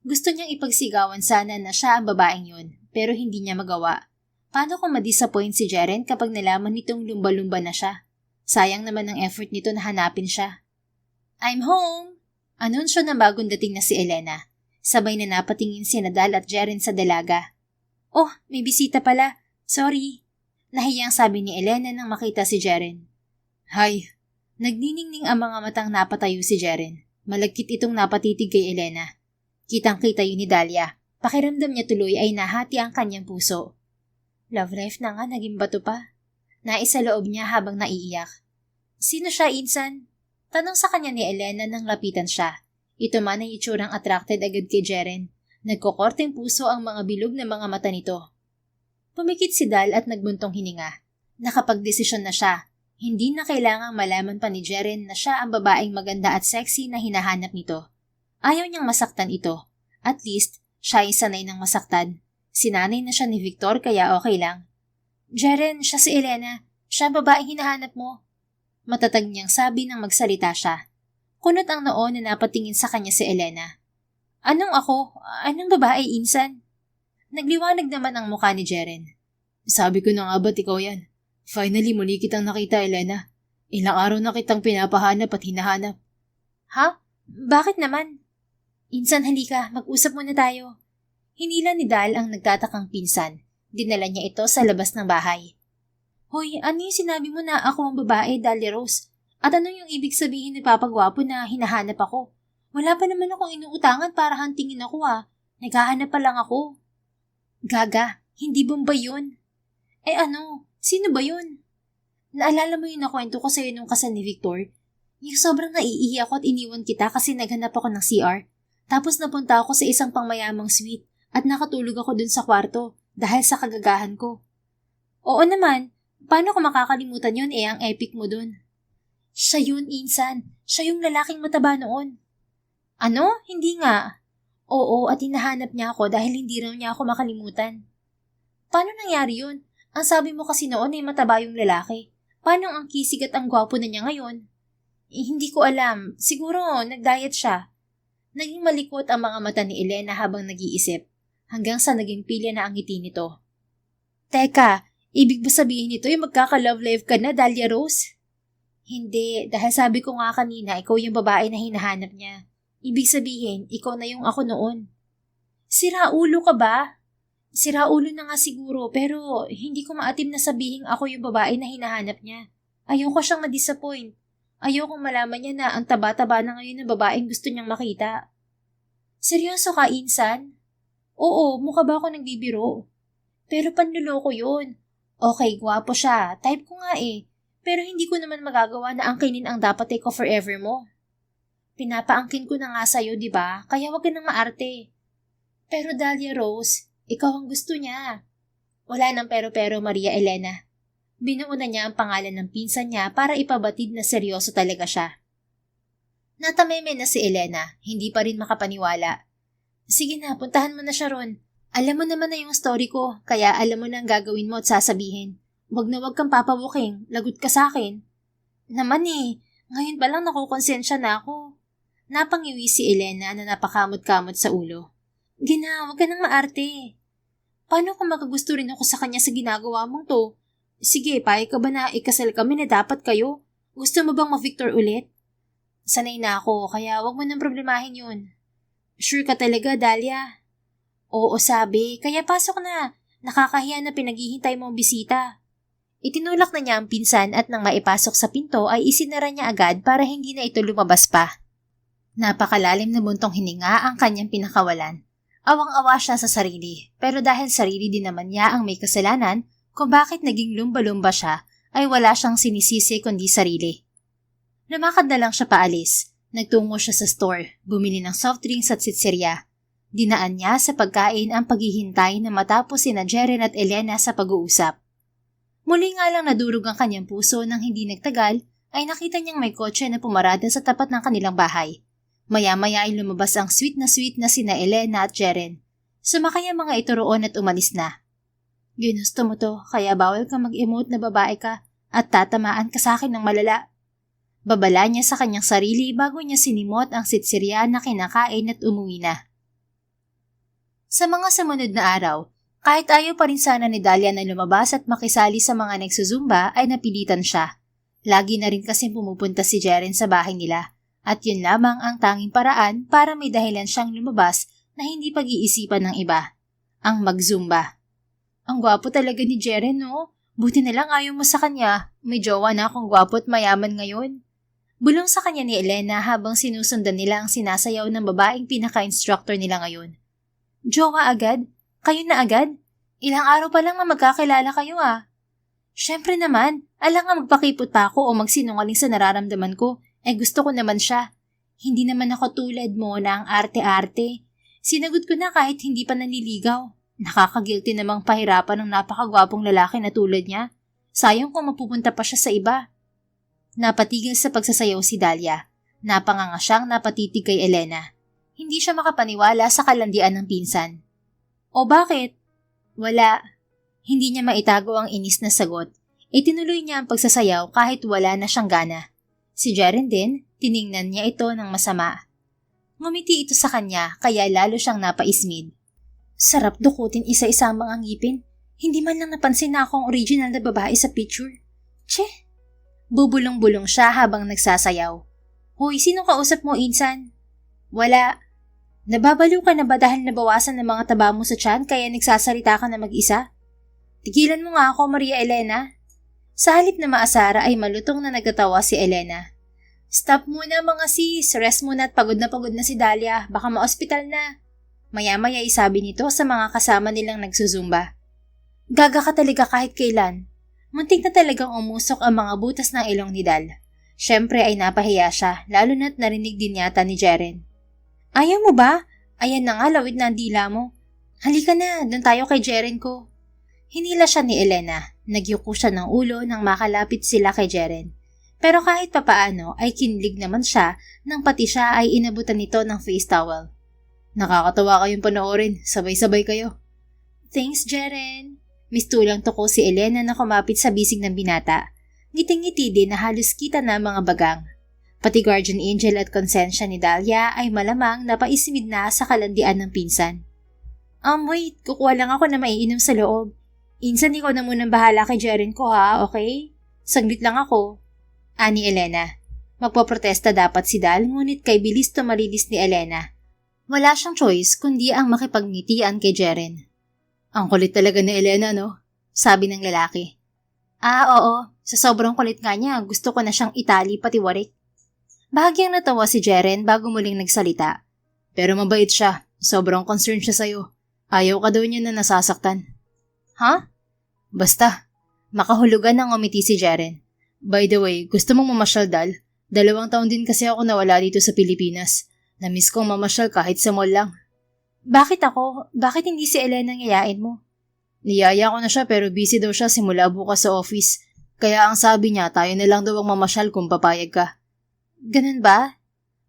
Gusto niyang ipagsigawan sana na siya ang babaeng yun, pero hindi niya magawa. Paano kung ma-disappoint si Jeren kapag nalaman nitong lumba-lumba na siya? Sayang naman ang effort nito na hanapin siya. I'm home! Anunsyo ng bagong dating na si Elena. Sabay na napatingin si Dal at Jeren sa dalaga. Oh, may bisita pala. Sorry. Nahiyang sabi ni Elena nang makita si Jeren. Hi. Nagniningning ang mga matang napatayo si Jeren. Malagkit itong napatitig kay Elena. Kitang-kita yun ni Dahlia. Pakiramdam niya tuloy ay nahati ang kanyang puso. Love life na nga, naging bato pa. Naisa loob niya habang naiiyak. Sino siya, Insan? Tanong sa kanya ni Elena nang lapitan siya. Ito man ay itsurang attracted agad kay Jeren. Nagkokorteng puso ang mga bilog na mga mata nito. Pumikit si Dal at nagbuntong hininga. Nakapagdesisyon na siya. Hindi na kailangang malaman pa ni Jeren na siya ang babaeng maganda at sexy na hinahanap nito. Ayaw niyang masaktan ito. At least, siya ay sanay ng masaktan. Sinanay na siya ni Victor kaya okay lang. Jeren, siya si Elena. Siya ang babaeng hinahanap mo. Matatag niyang sabi nang magsalita siya. Kunot ang noo na napatingin sa kanya si Elena. Anong ako? Anong babae, Insan? Nagliwanag naman ang mukha ni Jeren. Sabi ko na nga ba't ikaw yan? Finally, muli kitang nakita, Elena. Ilang araw na kitang pinapahanap at hinahanap. Ha? Bakit naman? Insan, halika. Mag-usap muna tayo. Hinila ni Dal ang nagtatakang pinsan. Dinala niya ito sa labas ng bahay. Hoy, ano yung sinabi mo na ako ang babae, Dahlia Rose? At ano yung ibig sabihin ni Papa Gwapo na hinahanap ako? Wala pa naman akong inuutangan para hantingin ako Naghahanap pa lang ako. Gaga, hindi Bombay yun. Ano? Sino ba yun? Naalala mo yung nakwento ko sa'yo nung kasal ni Victor? Yung sobrang naiihi ako at iniwan kita kasi naghanap ako ng CR. Tapos napunta ako sa isang pangmayamang suite at nakatulog ako dun sa kwarto dahil sa kagagahan ko. Oo naman, paano ko makakalimutan yun ang epic mo dun? Siya yun, Insan. Siya yung lalaking mataba noon. Ano? Hindi nga. Oo, at hinahanap niya ako dahil hindi raw niya ako makalimutan. Paano nangyari yun? Ang sabi mo kasi noon ay mataba yung lalaki. Paano ang kisig at ang gwapo na niya ngayon? Hindi ko alam. Siguro, nag-diet siya. Naging malikot ang mga mata ni Elena habang nag-iisip, hanggang sa naging pilya na ang ngiti nito. Teka, ibig ba sabihin nito yung magkaka-love life ka na, Dahlia Rose? Hindi, dahil sabi ko nga kanina, ikaw yung babae na hinahanap niya. Ibig sabihin, ikaw na yung ako noon. Siraulo ka ba? Siraulo na nga siguro, pero hindi ko maatim na sabihin ako yung babae na hinahanap niya. Ayoko siyang ma-disappoint. Ayokong malaman niya na ang taba-taba na ngayon ng babaeng gusto niyang makita. Seryoso ka, Insan? Oo, mukha ba ako nagbibiro? Pero panluloko yun. Okay, gwapo siya. Type ko nga Pero hindi ko naman magagawa na angkinin ang dapat ko forever mo. Pinapaangkin ko na nga sa'yo, di ba? Kaya wag ka nang maarte. Pero Dahlia Rose, ikaw ang gusto niya. Wala nang pero-pero, Maria Elena. Binuuna niya ang pangalan ng pinsan niya para ipabatid na seryoso talaga siya. Natameme na si Elena, hindi pa rin makapaniwala. Sige na, puntahan mo na siya ron. Alam mo naman na yung story ko, kaya alam mo na ang gagawin mo at sasabihin. Wag na wag kang papabuking, lagot ka sa akin. Naman ngayon pa lang nakukonsensya na ako. Napangiwi si Elena na napakamot-kamot sa ulo. Gina, wag ka nang maarte. Paano kung makagusto rin ako sa kanya sa ginagawa mong to? Sige, payag ka ba na ikasal kami na dapat kayo? Gusto mo bang ma-Victor ulit? Sanay na ako, kaya wag mo nang problemahin yun. Sure ka talaga, Dahlia? Oo, sabi. Kaya pasok na. Nakakahiya na pinaghihintay mo ang bisita. Itinulak na niya ang pinsan at nang maipasok sa pinto ay isinara niya agad para hindi na ito lumabas pa. Napakalalim na buntong hininga ang kanyang pinakawalan. Awang-awa siya sa sarili, pero dahil sarili din naman niya ang may kasalanan, kung bakit naging lumba-lumba siya, ay wala siyang sinisisi kundi sarili. Lumakad na lang siya paalis. Nagtungo siya sa store, bumili ng soft drinks at sitsirya. Dinaan niya sa pagkain ang paghihintay na matapos sina Jeren at Elena sa pag-uusap. Muli nga lang nadurog ang kanyang puso nang hindi nagtagal ay nakita niyang may kotse na pumarada sa tapat ng kanilang bahay. Maya-maya ay lumabas ang sweet na sina Elena at Jeren. Sumakay ang mga ito roon at umalis na. Ginusto mo to, kaya bawal kang mag-emote na babae ka at tatamaan ka sa akin ng malala. Babala niya sa kanyang sarili bago niya sinimot ang sitsirya na kinakain at umuwi na. Sa mga sumunod na araw, kahit ayaw pa rin sana ni Dahlia na lumabas at makisali sa mga nagsusumba ay napilitan siya. Lagi na rin kasi pumupunta si Jeren sa bahay nila at yun lamang ang tanging paraan para may dahilan siyang lumabas na hindi pag-iisipan ng iba. Ang magzumba. Ang gwapo talaga ni Jeren, no? Buti na lang ayaw mo sa kanya. May jowa na akong gwapo at mayaman ngayon. Bulong sa kanya ni Elena habang sinusundan nila ang sinasayaw ng babaeng pinaka-instructor nila ngayon. Jowa agad? Kayo na agad? Ilang araw pa lang na magkakilala kayo ah. Syempre naman, alang nga magpakipot pa ako o magsinungaling sa nararamdaman ko, gusto ko naman siya. Hindi naman ako tulad mo na ang arte-arte. Sinagot ko na kahit hindi pa nanliligaw. Nakakagilty namang pahirapan ng napakagwapong lalaki na tulad niya. Sayang kung mapupunta pa siya sa iba. Napatigil sa pagsasayaw si Dahlia. Napanganga siyang napatitig kay Elena. Hindi siya makapaniwala sa kalandian ng pinsan. O bakit? Wala. Hindi niya maitago ang inis na sagot. Itinuloy niya ang pagsasayaw kahit wala na siyang gana. Si Jeren din, tiningnan niya ito ng masama. Ngumiti ito sa kanya kaya lalo siyang napaismid. Sarap dukutin isa-isa ang mga ngipin. Hindi man lang napansin na akong original na babae sa picture. Che! Bubulong-bulong siya habang nagsasayaw. Hoy, sino kausap mo, Insan? Wala. Nababaliw ka na ba dahil nabawasan ng mga taba mo sa tiyan kaya nagsasalita ka na mag-isa? Tigilan mo nga ako, Maria Elena. Sa halip na maasara ay malutong na nagtatawa si Elena. Stop muna mga sis, rest muna at pagod na si Dahlia, baka ma-ospital na. Maya-maya isabi nito sa mga kasama nilang nagsusumba. Gaga ka talaga kahit kailan. Muntik na talagang umusok ang mga butas ng ilong ni Dal. Siyempre ay napahiya siya, lalo na't narinig din yata ni Jeren. Ayaw mo ba? Ayan na nga, lawid na ang dila mo. Halika na, doon tayo kay Jeren ko. Hinila siya ni Elena. Nagyuko siya ng ulo nang makalapit sila kay Jeren. Pero kahit papaano ay kinlig naman siya nang pati siya ay inabutan nito ng face towel. Nakakatawa kayong panoorin, sabay-sabay kayo. Thanks, Jeren. Mistulang tuko si Elena na kumapit sa bisig ng binata. Ngiting-ngiti din na halos kita na mga bagang. Pati guardian angel at konsensya ni Dahlia ay malamang napaismid na sa kalandian ng pinsan. Wait, kukuha lang ako na maiinom sa loob. Insan, ikaw na munang bahala kay Jeren ko ha, okay? Saglit lang ako. Ani Elena. Magpoprotesta dapat si Dal, ngunit kay bilis tumalilis ni Elena. Wala siyang choice kundi ang makipagngitian kay Jeren. Ang kulit talaga ni Elena, no? Sabi ng lalaki. Oo. Sa sobrang kulit nga niya, gusto ko na siyang itali pati warik. Bahagyang natawa si Jeren bago muling nagsalita. Pero mabait siya. Sobrang concerned siya sa'yo. Ayaw ka daw niya na nasasaktan. Ha? Basta. Makahulugan ng umiti si Jeren. By the way, gusto mong mamasyal, Dal? 2 taon din kasi ako nawala dito sa Pilipinas. Namiss kong mamasyal kahit sa mall lang. Bakit ako? Bakit hindi si Elena ang yayain mo? Niyaya ko na siya pero busy daw siya simula bukas sa office. Kaya ang sabi niya, tayo na lang daw ang mamasyal kung papayag ka. Ganun ba?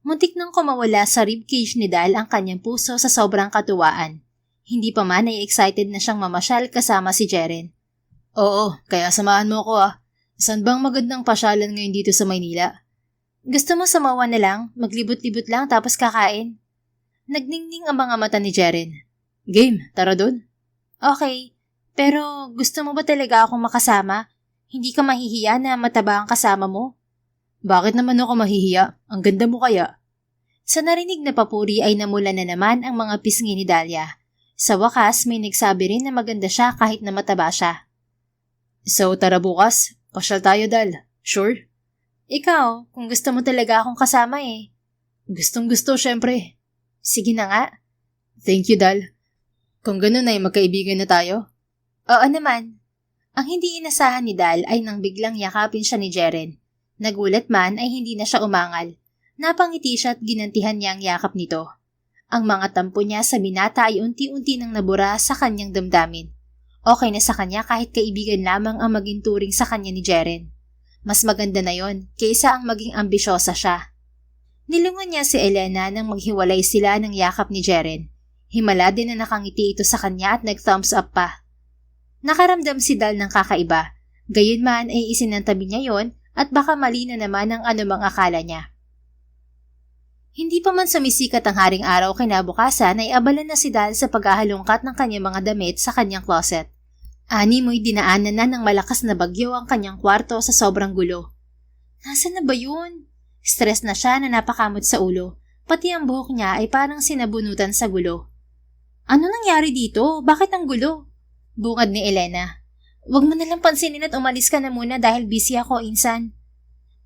Muntik nang kumawala sa ribcage ni Dal ang kanyang puso sa sobrang katuwaan. Hindi pa man ay excited na siyang mamasyal kasama si Jeren. Oo, kaya samahan mo ako ah. Saan bang magandang pasyalan ngayon dito sa Maynila? Gusto mo sumawa na lang, maglibot-libot lang tapos kakain? Nagningning ang mga mata ni Jeren. Game, tara dun. Okay, pero gusto mo ba talaga akong makasama? Hindi ka mahihiya na mataba ang kasama mo? Bakit naman ako mahihiya? Ang ganda mo kaya? Sa narinig na papuri ay namula na naman ang mga pisngi ni Dahlia. Sa wakas may nagsabi rin na maganda siya kahit na mataba siya. So tara bukas, pasyal tayo Dal. Sure? Ikaw, kung gusto mo talaga akong kasama eh. Gustong gusto syempre. Sige na nga. Thank you Dal. Kung ganun ay magkaibigan na tayo? Oo naman. Ang hindi inasahan ni Dal ay nang biglang yakapin siya ni Jeren. Nagulat man ay hindi na siya umangal. Napangiti siya at ginantihan niya ang yakap nito. Ang mga tampo niya sa binata ay unti-unti nang nabura sa kanyang damdamin. Okay na sa kanya kahit kaibigan lamang ang maging turing sa kanya ni Jeren. Mas maganda na yon kaysa ang maging ambisyosa siya. Nilingon niya si Elena nang maghiwalay sila ng yakap ni Jeren. Himala din na nakangiti ito sa kanya at nag-thumbs up pa. Nakaramdam si Dal ng kakaiba. Gayunman ay isinantabi niya yon at baka mali na naman ang anumang akala niya. Hindi pa man sumisikat ang haring araw kinabukasan ay abala na si Dal sa paghahalongkat ng kanyang mga damit sa kanyang closet. Ani mo'y dinaanan na ng malakas na bagyo ang kanyang kwarto sa sobrang gulo. Nasaan na ba yun? Stress na siya na napakamot sa ulo, pati ang buhok niya ay parang sinabunutan sa gulo. Ano nangyari dito? Bakit ang gulo? Bungad ni Elena. Huwag mo nalang pansinin at umalis ka na muna dahil busy ako, Insan.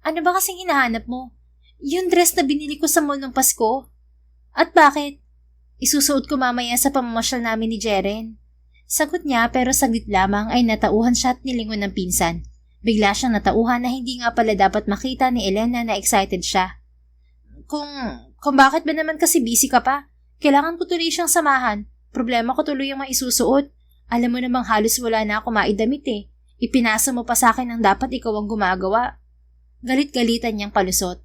Ano ba kasing hinahanap mo? Yung dress na binili ko sa mall ng Pasko. At bakit? Isusuot ko mamaya sa pamamasyal namin ni Jeren. Sagot niya pero saglit lamang ay natauhan siya at nilingon ng pinsan. Bigla siyang natauhan na hindi nga pala dapat makita ni Elena na excited siya. Kung bakit ba naman kasi busy ka pa? Kailangan ko tuloy siyang samahan. Problema ko tuloy ang maisusuot. Alam mo namang halos wala na ako maidamit eh. Ipinasa mo pa sa akin ang dapat ikaw ang gumagawa. Galit-galitan niyang palusot.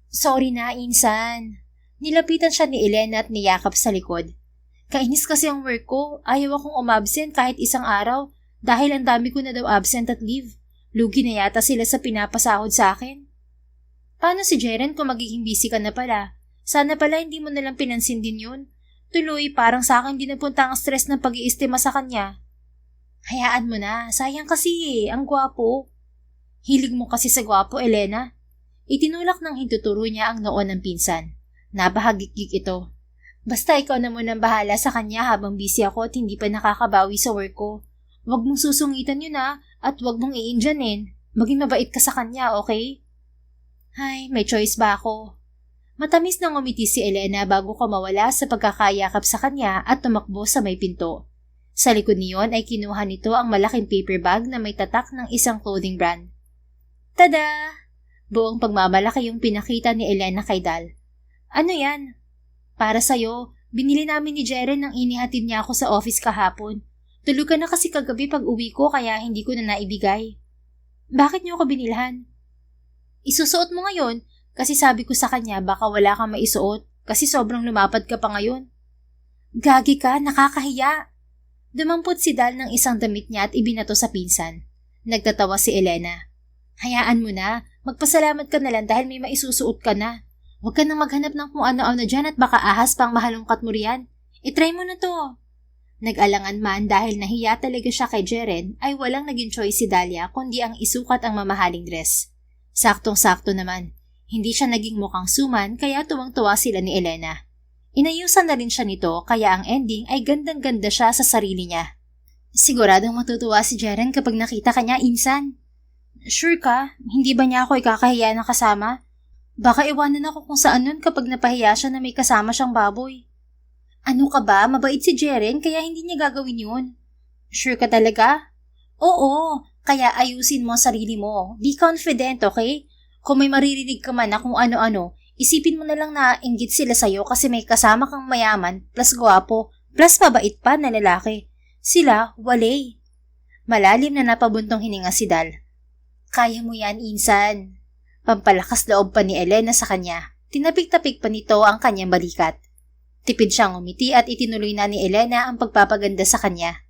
Sorry na, Insan. Nilapitan siya ni Elena at niyakap sa likod. Kainis kasi ang work ko. Ayaw akong umabsent kahit isang araw dahil ang dami ko na daw absent at leave. Lugi na yata sila sa pinapasahod sa akin. Paano si Jeren kung magiging busy ka na pala? Sana pala hindi mo nalang pinansin din yun. Tuloy, parang sa akin din napunta ang stress ng pag-iistima sa kanya. Hayaan mo na. Sayang kasi ang gwapo. Hilig mo kasi sa gwapo, Elena. Itinulak ng hintuturo niya ang noon ng pinsan. Napahagik-gik ito. Basta ikaw na munang bahala sa kanya habang busy ako at hindi pa nakakabawi sa work ko. Huwag mong susungitan yun at huwag mong iinjanin. Maging mabait ka sa kanya, okay? Ay, may choice ba ako? Matamis nang umiti si Elena bago ko mawala sa pagkakayakap sa kanya at tumakbo sa may pinto. Sa likod niyon ay kinuha nito ang malaking paper bag na may tatak ng isang clothing brand. Tada! Buong pagmamalaki yung pinakita ni Elena kay Dal. Ano yan? Para sa'yo, binili namin ni Jeren nang inihatid niya ako sa office kahapon. Tulog ka na kasi kagabi pag uwi ko kaya hindi ko na naibigay. Bakit niyo ako binilhan? Isusuot mo ngayon kasi sabi ko sa kanya baka wala kang maisuot kasi sobrang lumapad ka pa ngayon. Gagi ka, nakakahiya. Dumampot si Dal ng isang damit niya at ibinato sa pinsan. Nagtatawa si Elena. Hayaan mo na. Magpasalamat ka na lang dahil may maisusuot ka na. Huwag ka nang maghanap ng kung ano-ano dyan at baka ahas pang mahalongkat mo riyan. Itry mo na to. Nag-alangan man dahil nahiya talaga siya kay Jeren ay walang naging choice si Dahlia kundi ang isukat ang mamahaling dress. Saktong-sakto naman. Hindi siya naging mukhang suman kaya tuwang-tuwa sila ni Elena. Inayusan na rin siya nito kaya ang ending ay gandang-ganda siya sa sarili niya. Siguradong matutuwa si Jeren kapag nakita ka niya, Insan. Sure ka? Hindi ba niya ako ikakahiya ng kasama? Baka iwanan ako kung saan nun kapag napahiya siya na may kasama siyang baboy. Ano ka ba? Mabait si Jeren kaya hindi niya gagawin yun. Sure ka talaga? Oo, kaya ayusin mo ang sarili mo. Be confident, okay? Kung may maririnig ka man na kung ano-ano, isipin mo na lang na inggit sila sa'yo kasi may kasama kang mayaman, plus gwapo, plus mabait pa na lalaki. Sila, walay. Malalim na napabuntong hininga si Dal. Kaya mo yan, Insan. Pampalakas loob pa ni Elena sa kanya. Tinapik-tapik pa nito ang kanyang balikat. Tipid siyang umiti at itinuloy na ni Elena ang pagpapaganda sa kanya.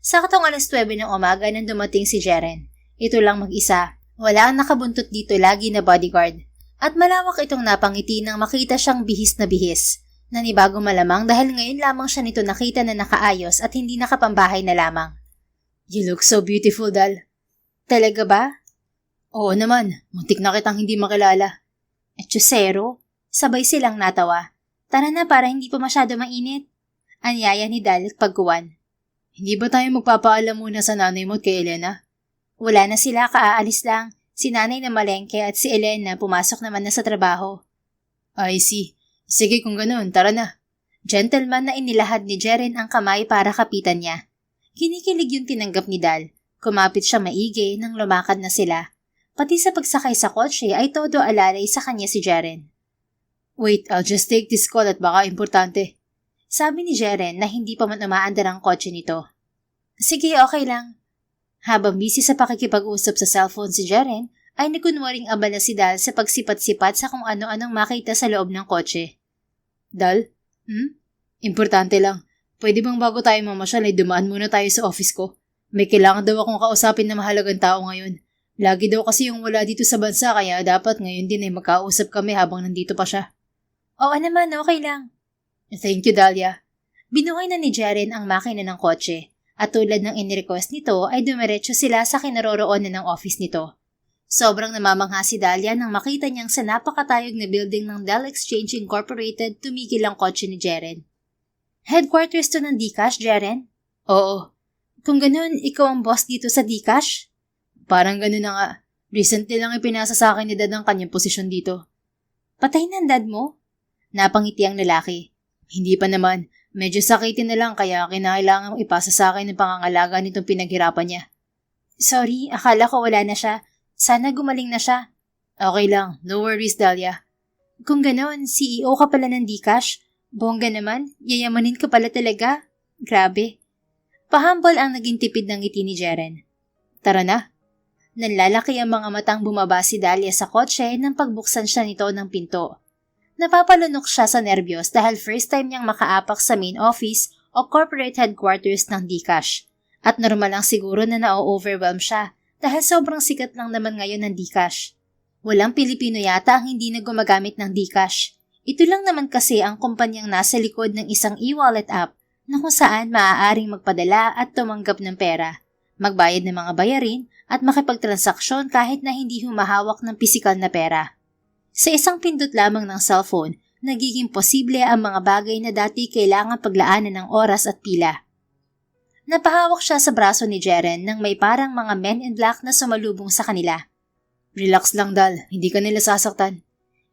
Saktong 9:00 ng umaga nang dumating si Jeren. Ito lang mag-isa. Wala ang nakabuntot dito lagi na bodyguard. At malawak itong napangiti nang makita siyang bihis na bihis. Nanibago malamang dahil ngayon lamang siya nito nakita na nakaayos at hindi nakapambahay na lamang. You look so beautiful, Dal. Talaga ba? Oo naman, muntik na kitang hindi makilala. Etchosero, sabay silang natawa. Tara na para hindi pa masyado mainit. Anyaya ni Dal pagkuwan. Hindi ba tayo magpapaalam muna sa nanay mo at kay Elena? Wala na sila, kaaalis lang. Si nanay na malengke at si Elena pumasok naman na sa trabaho. I see. Sige kung ganoon, tara na. Gentleman na inilahad ni Jeren ang kamay para kapitan niya. Kinikilig yung tinanggap ni Dal. Kumapit siya maigi nang lumakad na sila. Pati sa pagsakay sa kotse ay todo alalay sa kanya si Jeren. Wait, I'll just take this call at baka importante. Sabi ni Jeren na hindi pa man umaandar ang kotse nito. Sige, okay lang. Habang busy sa pakikipag-usap sa cellphone si Jeren, ay nakunwaring abala si Dal sa pagsipat-sipat sa kung ano-anong makita sa loob ng kotse. Dal? Importante lang. Pwede bang bago tayo mamasyal ay dumaan muna tayo sa office ko? May kailangan daw akong kausapin na mahalagang tao ngayon. Lagi daw kasi yung wala dito sa bansa kaya dapat ngayon din ay magkausap kami habang nandito pa siya. Oo naman, okay lang. Thank you, Dahlia. Binuhay na ni Jeren ang makina ng kotse at tulad ng inirequest nito ay dumiretso sila sa kinaroroonan ng office nito. Sobrang namamangha si Dahlia nang makita niyang sa napakatayog na building ng Dell Exchange Incorporated tumigil ang kotse ni Jeren. Headquarters to ng Dcash, Jeren? Oo. Kung ganun, ikaw ang boss dito sa Dcash? Parang ganun na nga. Recently lang ipinasa sa akin ni Dad ang kanyang posisyon dito. Patay na ang dad mo? Napangiti ang lalaki. Hindi pa naman. Medyo sakitin na lang kaya kinakailangan ipasa sa akin ang pangangalaga nitong pinaghirapan niya. Sorry, akala ko wala na siya. Sana gumaling na siya. Okay lang. No worries, Dahlia. Kung ganoon, CEO ka pala ng Dcash. Bongga naman, yayamanin ka pala talaga. Grabe. Pahambol ang naging tipid ng ngiti ni Jeren. Tara na. Nanlalaki ang mga matang bumaba si Dahlia sa kotse nang pagbuksan siya nito ng pinto. Napapalunok siya sa nerbiyos dahil first time niyang makaapak sa main office o corporate headquarters ng Dcash. At normal lang siguro na na-overwhelm siya dahil sobrang sikat lang naman ngayon ng Dcash. Walang Pilipino yata ang hindi na gumagamit ng Dcash. Ito lang naman kasi ang kumpanyang nasa likod ng isang e-wallet app na kung saan maaaring magpadala at tumanggap ng pera, magbayad ng mga bayarin at makipagtransaksyon kahit na hindi humahawak ng pisikal na pera. Sa isang pindot lamang ng cellphone, nagiging posible ang mga bagay na dati kailangan paglaanan ng oras at pila. Napahawak siya sa braso ni Jeren nang may parang mga men in black na sumalubong sa kanila. Relax lang, Dal. Hindi ka nila sasaktan.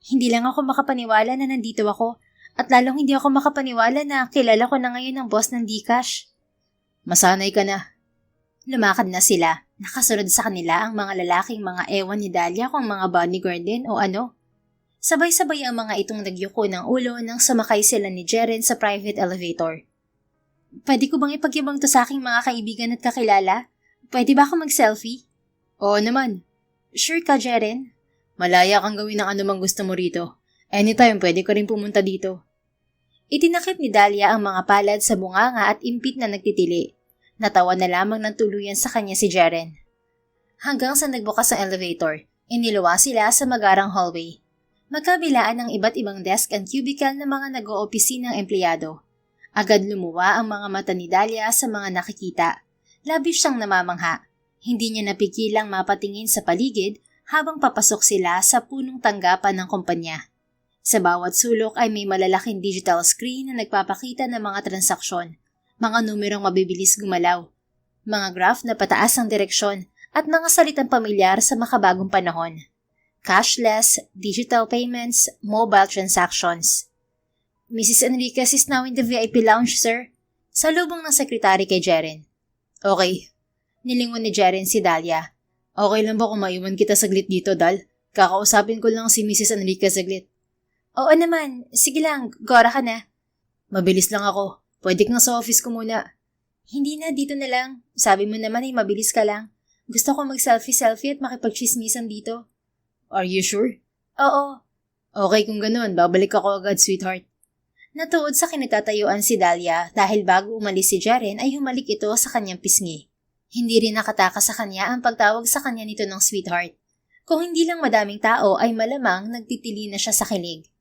Hindi lang ako makapaniwala na nandito ako at lalong hindi ako makapaniwala na kilala ko na ngayon ang boss ng Dcash. Masanay ka na. Lumakad na sila. Nakasunod sa kanila ang mga lalaking mga ewan ni Dahlia kung mga bodyguard din o ano. Sabay-sabay ang mga itong nagyuko ng ulo nang sumakay sila ni Jeren sa private elevator. Pwede ko bang ipagyabang to sa aking mga kaibigan at kakilala? Pwede ba ako mag-selfie? Oo naman. Sure ka, Jeren? Malaya kang gawin ang anumang gusto mo rito. Anytime pwede ka rin pumunta dito. Itinakip ni Dahlia ang mga palad sa bunganga at impit na nagtitili. Natawa na lamang ng tuluyan sa kanya si Jeren. Hanggang sa nagbukas ang elevator, iniluwa sila sa magarang hallway. Magkabilaan ng iba't ibang desk and cubicle ng mga nag-oopisinang empleyado. Agad lumuwa ang mga mata ni Dahlia sa mga nakikita. Labis siyang namamangha. Hindi niya napigilang mapatingin sa paligid habang papasok sila sa punong tanggapan ng kumpanya. Sa bawat sulok ay may malalaking digital screen na nagpapakita ng mga transaksyon, mga numerong mabibilis gumalaw, mga graph na pataas ang direksyon at mga salitang pamilyar sa makabagong panahon. Cashless, digital payments, mobile transactions. Mrs. Enriquez is now in the VIP lounge, sir. Salubong ng sekretary kay Jeren. Okay. Nilingon ni Jeren si Dahlia. Okay lang ba kung maiwan kita saglit dito, Dal? Kakausapin ko lang si Mrs. Enriquez saglit. Oo naman. Sige lang, gora ka na. Mabilis lang ako. Pwede kang sa office ko muna. Hindi na, dito na lang. Sabi mo naman ay mabilis ka lang. Gusto ko mag-selfie-selfie at makipag-chismisan dito. Are you sure? Oo. Okay kung ganun, babalik ako agad, sweetheart. Natuod sa kinatatayuan si Dahlia dahil bago umalis si Jeren ay humalik ito sa kanyang pisngi. Hindi rin nakataka sa kanya ang pagtawag sa kanya nito ng sweetheart. Kung hindi lang madaming tao ay malamang nagtitili na siya sa kilig.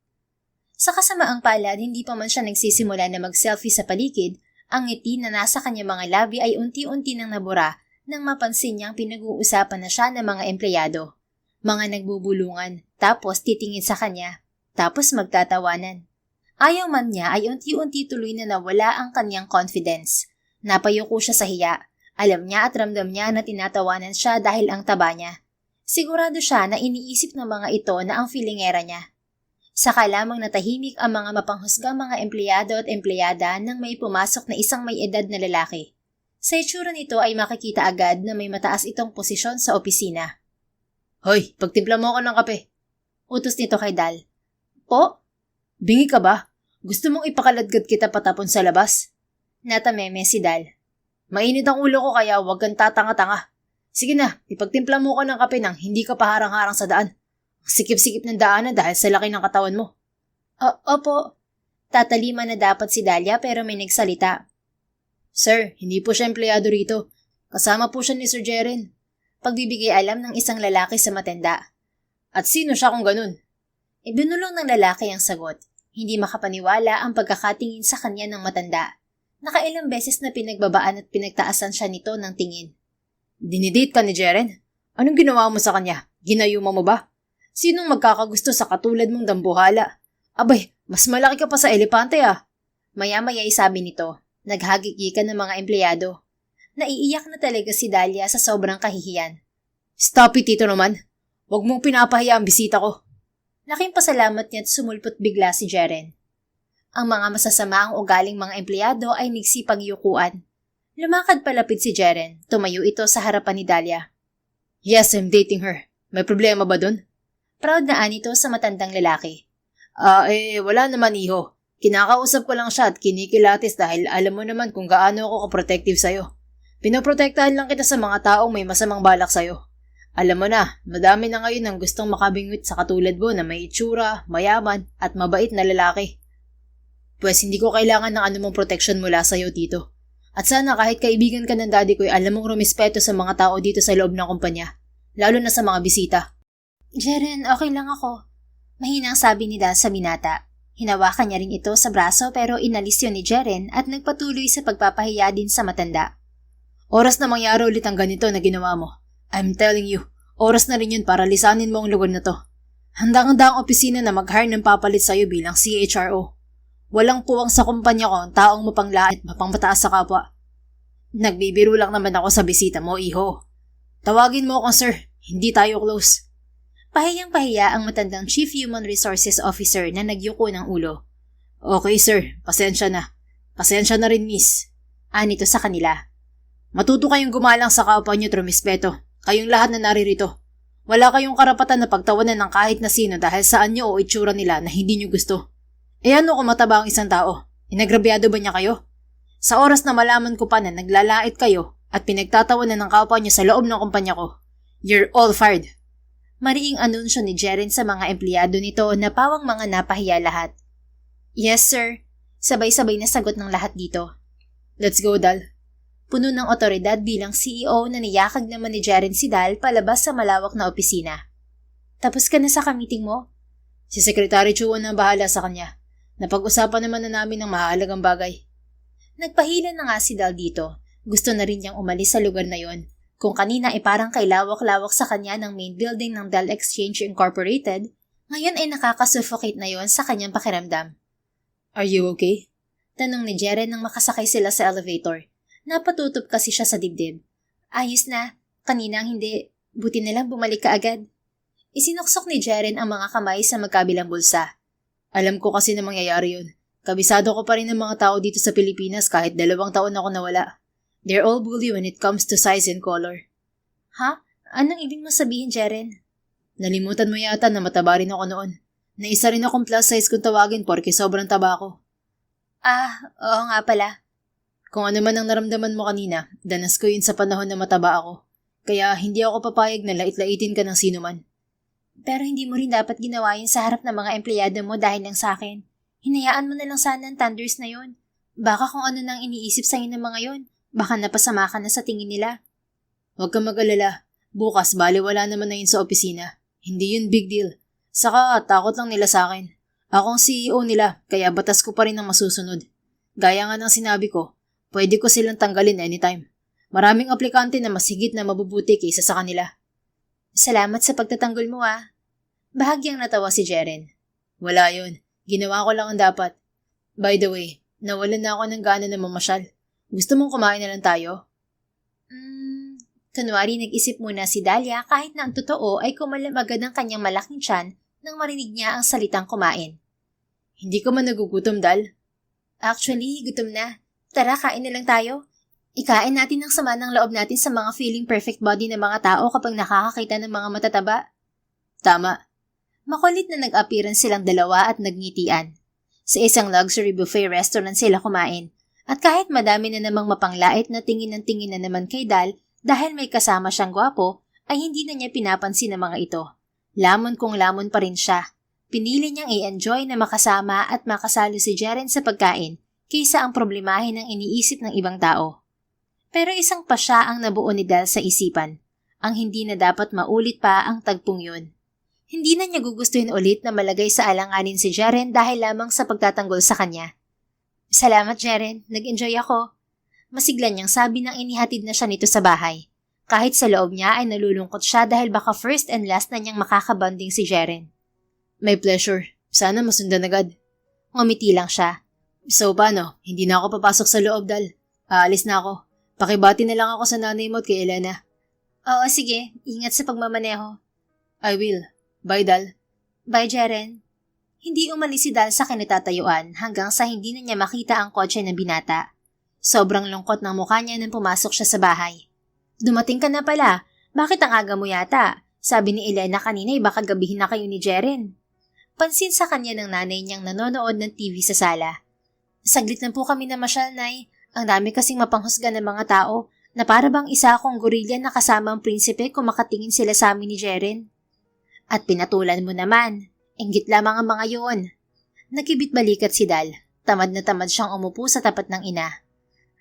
Sa kasamaang palad, hindi pa man siya nagsisimula na mag-selfie sa paligid, ang ngiti na nasa kanyang mga labi ay unti-unti nang nabura nang mapansin niyang pinag-uusapan na siya ng mga empleyado. Mga nagbubulungan, tapos titingin sa kanya, tapos magtatawanan. Ayaw man niya ay unti-unti tuloy na nawala ang kanyang confidence. Napayuko siya sa hiya. Alam niya at ramdam niya na tinatawanan siya dahil ang taba niya. Sigurado siya na iniisip ng mga ito na ang feelingera niya. Saka lamang natahimik ang mga mapanghusgang mga empleyado at empleyada nang may pumasok na isang may edad na lalaki. Sa itsura nito ay makikita agad na may mataas itong posisyon sa opisina. Hoy, pagtimpla mo ako ng kape. Utos nito kay Dal. Po? Bingi ka ba? Gusto mong ipakaladkad kita patapon sa labas? Natameme si Dal. Mainit ang ulo ko kaya huwag kang tatanga-tanga. Sige na, ipagtimpla mo ko ng kape nang hindi ka paharang-harang sa daan. Ang sikip-sikip ng daanan dahil sa laki ng katawan mo. Opo. Tatalima na dapat si Dahlia pero may nagsalita. Sir, hindi po siya empleyado rito. Kasama po siya ni Sir Jeren. Pagbibigay alam ng isang lalaki sa matanda. At sino siya kung ganun? Ibinulong ng lalaki ang sagot. Hindi makapaniwala ang pagkakatingin sa kanya ng matanda. Nakailang beses na pinagbabaan at pinagtaasan siya nito ng tingin. Dinidate ka ni Jeren? Anong ginawa mo sa kanya? Ginayuma mo ba? Sinong magkakagusto sa katulad mong dambuhala? Abay, mas malaki ka pa sa elepante ah. Maya-maya sabi nito, naghagigikan ng mga empleyado. Naiiyak na talaga si Dahlia sa sobrang kahihiyan. Stop it, Tito Roman. Huwag mong pinapahiya ang bisita ko. Laking pasalamat niya at sumulpot bigla si Jeren. Ang mga masasama ang ugaling mga empleyado ay nagsipagyukuan. Lumakad palapit si Jeren, tumayo ito sa harapan ni Dahlia. Yes, I'm dating her. May problema ba dun? Proud na anito sa matandang lalaki. Wala naman iho. Kinakausap ko lang siya at kinikilatis dahil alam mo naman kung gaano ako ka-protective sa'yo. Pinoprotektahan lang kita sa mga taong may masamang balak sa'yo. Alam mo na, madami na ngayon ang gustong makabingwit sa katulad mo na may itsura, mayaman, at mabait na lalaki. Pwes hindi ko kailangan ng anumang protection mula sa'yo, Tito. At sana kahit kaibigan ka ng daddy ko ay alam mong rumispeto sa mga tao dito sa loob ng kumpanya, lalo na sa mga bisita. Jeren, okay lang ako. Mahinang sabi ni Dal sa binata. Hinawakan niya rin ito sa braso pero inalis yun ni Jeren at nagpatuloy sa pagpapahiya din sa matanda. Oras na mangyari ulit ang ganito na ginawa mo. I'm telling you, oras na rin yun para lisanin mo ang lugar na to. Handang-handa ang opisina na mag-hire ng papalit sa'yo bilang CHRO. Walang puwang sa kumpanya ko ang taong mapanglait, mapangmataas sa kapwa. Nagbibiro lang naman ako sa bisita mo, iho. Tawagin mo akong sir, hindi tayo close. Pahiyang-pahiya ang matandang Chief Human Resources Officer na nagyuko ng ulo. Okay sir, pasensya na. Pasensya na rin miss. Anito sa kanila. Matuto kayong gumalang sa kapwa niyo, trumispeto. Kayong lahat na naririto. Wala kayong karapatan na pagtawanan ng kahit na sino dahil sa anyo o itsura nila na hindi niyo gusto. Ano kung mataba ang isang tao? Inagrabyado ba niya kayo? Sa oras na malaman ko pa na naglalait kayo at pinagtatawanan ng kapwa niyo sa loob ng kumpanya ko, you're all fired. Mariing anunsyo ni Jeren sa mga empleyado nito na pawang mga napahiya lahat. Yes sir, sabay-sabay na sagot ng lahat dito. Let's go, Dal. Puno ng otoridad bilang CEO na niyakag naman ni Jeren si Dal palabas sa malawak na opisina. Tapos ka na sa kamiting mo? Si Secretary Chuan ang bahala sa kanya. Napag-usapan naman na namin ng mahalagang bagay. Nagpahila na nga si Dal dito. Gusto na rin niyang umalis sa lugar na yon. Kung kanina ay parang kay lawak-lawak sa kanya ng main building ng Dal Exchange Incorporated, ngayon ay nakakasuffocate na yon sa kanyang pakiramdam. Are you okay? Tanong ni Jeren nang makasakay sila sa elevator. Napatutup kasi siya sa dibdib. Ayos na. Kanina hindi. Buti na lang bumalik ka agad. Isinuksok ni Jeren ang mga kamay sa magkabilang bulsa. Alam ko kasi na mangyayari yun. Kabisado ko pa rin ng mga tao dito sa Pilipinas kahit 2 taon ako nawala. They're all bully when it comes to size and color. Ha? Anong ibig mo sabihin, Jeren? Nalimutan mo yata na mataba rin ako noon. Na isa rin akong plus size kung tawagin porke sobrang taba ko. Oo nga pala. Kung ano man ang naramdaman mo kanina, danas ko yun sa panahon na mataba ako. Kaya hindi ako papayag na lait-laitin ka ng sino man. Pero hindi mo rin dapat ginawa yun sa harap ng mga empleyado mo dahil lang sa akin. Hinayaan mo na lang sana ang thunders na yun. Baka kung ano nang iniisip sa'yo ng mga yun, baka napasama ka na sa tingin nila. Huwag kang mag-alala. Bukas, baliwala naman na yun sa opisina. Hindi yun big deal. Saka, takot lang nila sa akin. Akong CEO nila, kaya batas ko pa rin ang masusunod. Gaya nga ng sinabi ko, pwede ko silang tanggalin anytime. Maraming aplikante na mas higit na mabubuti kaysa sa kanila. Salamat sa pagtatanggol mo Bahagyang natawa si Jeren. Wala yun. Ginawa ko lang ang dapat. By the way, nawalan na ako ng gana na mamasyal. Gusto mong kumain na lang tayo? Kunwari nag-isip muna si Dahlia kahit na ang totoo ay kumalam agad ang kanyang malaking tiyan nang marinig niya ang salitang kumain. Hindi ka man nagugutom, Dal? Actually, gutom na. Tara, kain na lang tayo. Ikain natin ang sama ng loob natin sa mga feeling perfect body ng mga tao kapag nakakakita ng mga matataba. Tama. Makulit na nag-appearance silang dalawa at nagngitian. Sa isang luxury buffet restaurant sila kumain. At kahit madami na namang mapanglait na tingin ng tingin na naman kay Dal dahil may kasama siyang gwapo, ay hindi na niya pinapansin ang mga ito. Lamon kung lamon pa rin siya. Pinili niyang i-enjoy na makasama at makasalo si Jeren sa pagkain kaysa ang problemahin ng iniisip ng ibang tao. Pero isang pa siya ang nabuo ni Dal sa isipan, ang hindi na dapat maulit pa ang tagpong yun. Hindi na niya gugustuhin ulit na malagay sa alanganin si Jeren dahil lamang sa pagtatanggol sa kanya. Salamat Jeren, nag-enjoy ako. Masigla niyang sabi nang inihatid na siya nito sa bahay. Kahit sa loob niya ay nalulungkot siya dahil baka first and last na niyang makakabanding si Jeren. My pleasure. Sana masundan agad. Ngumiti lang siya. So paano? Hindi na ako papasok sa loob, Dal. Aalis na ako. Pakibati na lang ako sa nanay mo at kay Elena. Oo, sige. Ingat sa pagmamaneho. I will. Bye, Dal. Bye, Jeren. Hindi umalis si Dal sa kinatatayuan hanggang sa hindi na niya makita ang kotse ng binata. Sobrang lungkot ng mukha niya nang pumasok siya sa bahay. Dumating ka na pala. Bakit ang aga mo yata? Sabi ni Elena kanina baka gabihin na kayo ni Jeren. Pansin sa kanya ng nanay niyang nanonood ng TV sa sala. Saglit na po kami na masyal, Nay. Ang dami kasing mapanghusga ng mga tao na para bang isa akong gorilla na kasama ang prinsipe kung makatingin sila sa amin ni Jeren. At pinatulan mo naman. Inggit lamang ang mga yun. Nakibit balikat si Dal. Tamad na tamad siyang umupo sa tapat ng ina.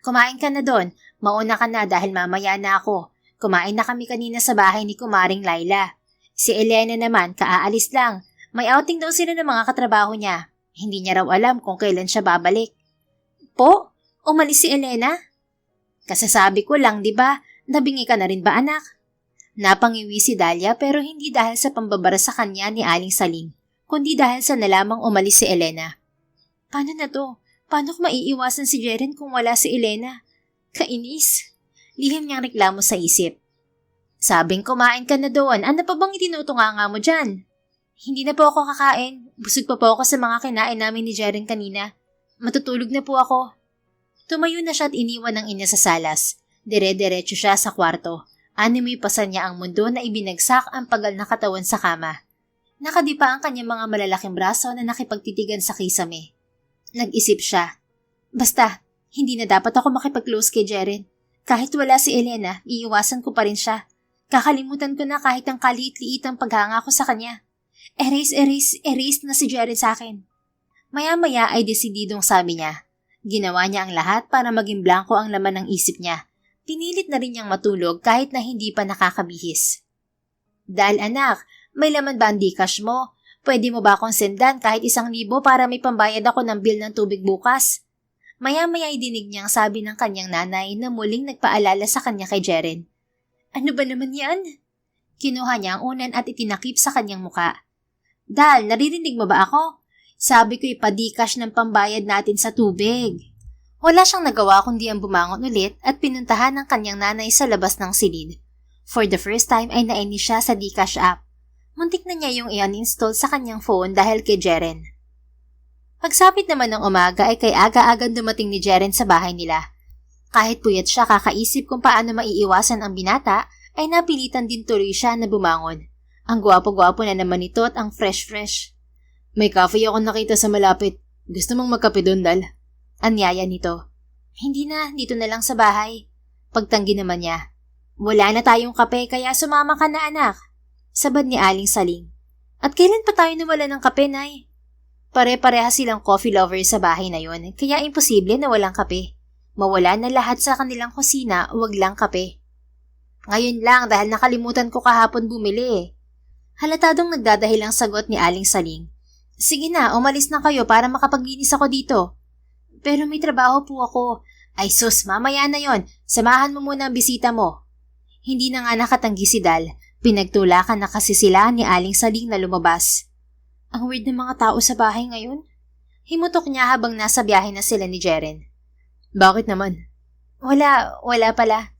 Kumain ka na doon. Mauna ka na dahil mamaya na ako. Kumain na kami kanina sa bahay ni Kumaring Laila. Si Elena naman, kaaalis lang. May outing daw sila ng mga katrabaho niya. Hindi niya raw alam kung kailan siya babalik. Po? Umalis si Elena? Kasasabi ko lang, di ba? Nabingi ka na rin ba, anak? Napangiwi si Dahlia pero hindi dahil sa pambabara sa kanya ni Aling Saling, kundi dahil sa nalamang umalis si Elena. Paano na to? Paano ko maiiwasan si Jeren kung wala si Elena? Kainis. Lihim niyang reklamo sa isip. Sabing kumain ka na doon, ano pa bang itinutunganga mo dyan? Hindi na po ako kakain. Busog pa po ako sa mga kinain namin ni Jeren kanina. Matutulog na po ako. Tumayo na siya at iniwan ng ina sa salas. Dire-diretso siya sa kwarto. Animoy pasan niya ang mundo na ibinagsak ang pagal na katawan sa kama. Nakadipa ang kanyang mga malalaking braso na nakipagtitigan sa kisame. Nag-isip siya. Basta, hindi na dapat ako makipag-close kay Jeren. Kahit wala si Elena, iiwasan ko pa rin siya. Kakalimutan ko na kahit ang kaliit-liit ang paghanga ko sa kanya. Erase na si Jeren sa akin. Maya-maya ay desididong sabi niya. Ginawa niya ang lahat para maging blanco ang laman ng isip niya. Pinilit na rin niyang matulog kahit na hindi pa nakakabihis. Dahil anak, may laman ba ang Gcash mo? Pwede mo ba akong sendan kahit 1,000 para may pambayad ako ng bill ng tubig bukas? Maya-maya ay dinig niyang sabi ng kanyang nanay na muling nagpaalala sa kanya kay Jeren. Ano ba naman yan? Kinuha niya ang unan at itinakip sa kanyang muka. Dal, naririnig mo ba ako? Sabi ko ipa-Gcash ng pambayad natin sa tubig. Wala siyang nagawa kundi ang bumangon ulit at pinuntahan ng kanyang nanay sa labas ng silid. For the first time ay nainis siya sa Gcash app. Muntik na niya yung i-uninstall sa kanyang phone dahil kay Jeren. Pagsapit naman ng umaga ay kay aga-agang dumating ni Jeren sa bahay nila. Kahit puyat siya kakaisip kung paano maiiwasan ang binata, ay napilitan din tuloy siya na bumangon. Ang gwapo-gwapo na naman ito at ang fresh-fresh. May coffee ako nakita sa malapit. Gusto mong magkape doon, Dal? Anyaya nito. Hindi na, dito na lang sa bahay. Pagtanggi naman niya. Wala na tayong kape kaya sumama ka na anak. Sabad ni Aling Saling. At kailan pa tayo nawala ng kape, Nay? Pare-pareha silang coffee lover sa bahay na yon, kaya imposible na walang kape. Mawala na lahat sa kanilang kusina, wag lang kape. Ngayon lang dahil nakalimutan ko kahapon bumili. Halatadong nagdadahilang sagot ni Aling Saling. Sige na, umalis na kayo para makapaglinis ako dito. Pero may trabaho po ako. Ay sus, mamaya na yon. Samahan mo muna ang bisita mo. Hindi na nga nakatanggi si Dal. Pinagtulakan na kasi sila ni Aling Saling na lumabas. Ang weird ng mga tao sa bahay ngayon. Himutok niya habang nasa biyahe na sila ni Jeren. Bakit naman? Wala pala.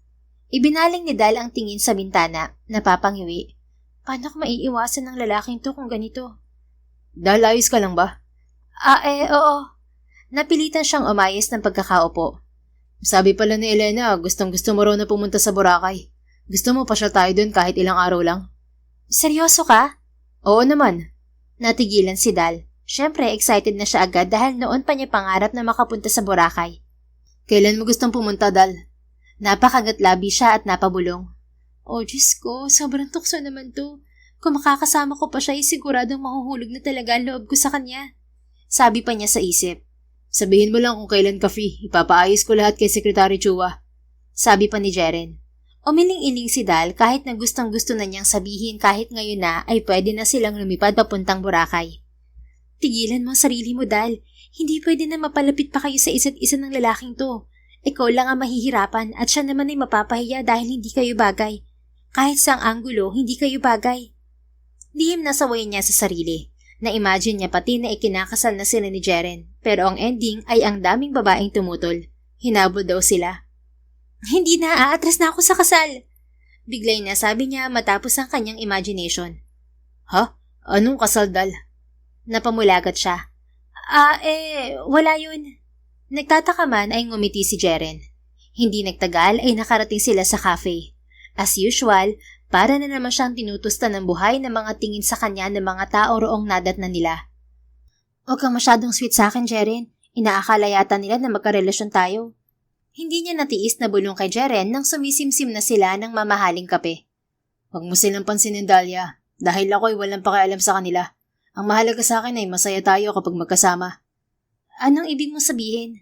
Ibinaling ni Dal ang tingin sa bintana, napapangiwi. Paano ko maiiwasan ng lalaking to kung ganito? Dal, ayos ka lang ba? Oo. Napilitan siyang umayos ng pagkakaupo. Sabi pala ni Elena, gustong-gusto mo raw na pumunta sa Boracay. Gusto mo pa siya tayo dun kahit ilang araw lang? Seryoso ka? Oo naman. Natigilan si Dal. Siyempre, excited na siya agad dahil noon pa niya pangarap na makapunta sa Boracay. Kailan mo gustong pumunta, Dal? Napakagatlabi siya at napabulong. Oh, Diyos ko, sobrang tukso naman to. Kung makakasama ko pa siya, siguradong mahuhulog na talaga ang loob ko sa kanya. Sabi pa niya sa isip. Sabihin mo lang kung kailan ka free. Ipapaayos ko lahat kay Secretary Chua. Sabi pa ni Jeren. Umiling-iling si Dal kahit na gustong-gusto na niyang sabihin kahit ngayon na ay pwede na silang lumipad papuntang Boracay. Tigilan mo ang sarili mo, Dal. Hindi pwede na mapalapit pa kayo sa isa't isa ng lalaking to. Ikaw lang ang mahihirapan at siya naman ay mapapahiya dahil hindi kayo bagay. Kahit saang anggulo, hindi kayo bagay. Lihim na saway niya sa sarili. Na-imagine niya pati na ikinakasal na sila ni Jeren. Pero ang ending ay ang daming babaeng tumutol. Hinabol daw sila. Hindi na, aatras na ako sa kasal. Biglay na sabi niya matapos ang kanyang imagination. Ha? Anong kasal, Dal? Napamulagat siya. Wala yun. Nagtataka man ay ngumiti si Jeren. Hindi nagtagal ay nakarating sila sa cafe. As usual, para na naman siyang tinutusta ng buhay ng mga tingin sa kanya ng mga tao roong nadat na nila. Huwag kang masyadong sweet sa akin, Jeren. Inaakala yata nila na magkarelasyon tayo. Hindi niya natiis na bulong kay Jeren nang sumisimsim na sila ng mamahaling kape. Huwag mo silang pansinin, Dahlia. Dahil ako'y walang pakialam sa kanila. Ang mahalaga sa akin ay masaya tayo kapag magkasama. Anong ibig mo sabihin?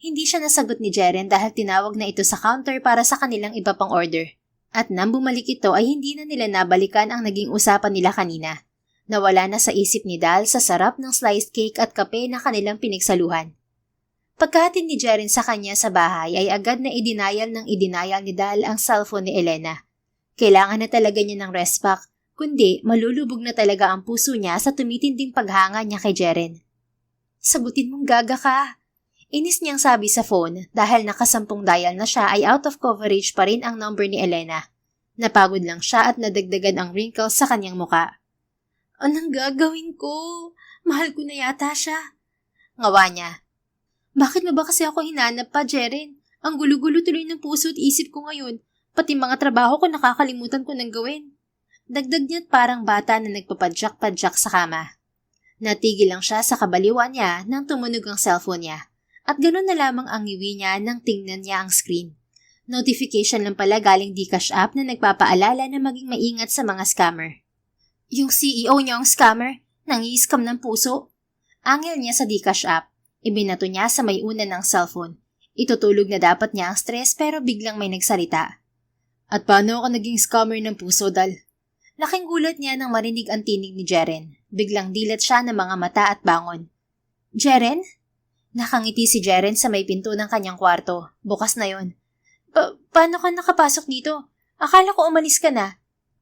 Hindi siya nasagot ni Jeren dahil tinawag na ito sa counter para sa kanilang iba pang order. At nang bumalik ito ay hindi na nila nabalikan ang naging usapan nila kanina. Nawala na sa isip ni Dal sa sarap ng sliced cake at kape na kanilang pinagsaluhan. Pagkahatid ni Jeren sa kanya sa bahay ay agad na idinayal ni Dal ang cellphone ni Elena. Kailangan na talaga niya ng rest pack, kundi malulubog na talaga ang puso niya sa tumitinding paghanga niya kay Jeren. Sagutin mong gaga ka. Inis niyang sabi sa phone dahil nakasampung dial na siya ay out of coverage pa rin ang number ni Elena. Napagod lang siya at nadagdagan ang wrinkles sa kanyang muka. Anong gagawin ko? Mahal ko na yata siya. Ngawa niya. Bakit mo ba kasi ako hinanap pa, Jeren? Ang gulo-gulo tuloy ng puso at isip ko ngayon. Pati mga trabaho ko nakakalimutan ko nang gawin. Dagdag niya't parang bata na nagpapadyak-padyak sa kama. Natigil lang siya sa kabaliwan niya nang tumunog ang cellphone niya. At gano'n na lamang ang ngiwi niya nang tingnan niya ang screen. Notification lang pala galing Gcash app na nagpapaalala na maging maingat sa mga scammer. Yung CEO niya ang scammer, nangi-scam ng puso. Angel niya sa Gcash app. Ibinato niya sa may una ng cellphone. Itutulog na dapat niya ang stress pero biglang may nagsalita. At paano ako naging scammer ng puso, Dal? Laking gulat niya nang marinig ang tinig ni Jeren. Biglang dilat siya ng mga mata at bangon. Jeren? Nakangiti si Jeren sa may pinto ng kanyang kwarto. Bukas na yon. Paano ka nakapasok dito? Akala ko umalis ka na.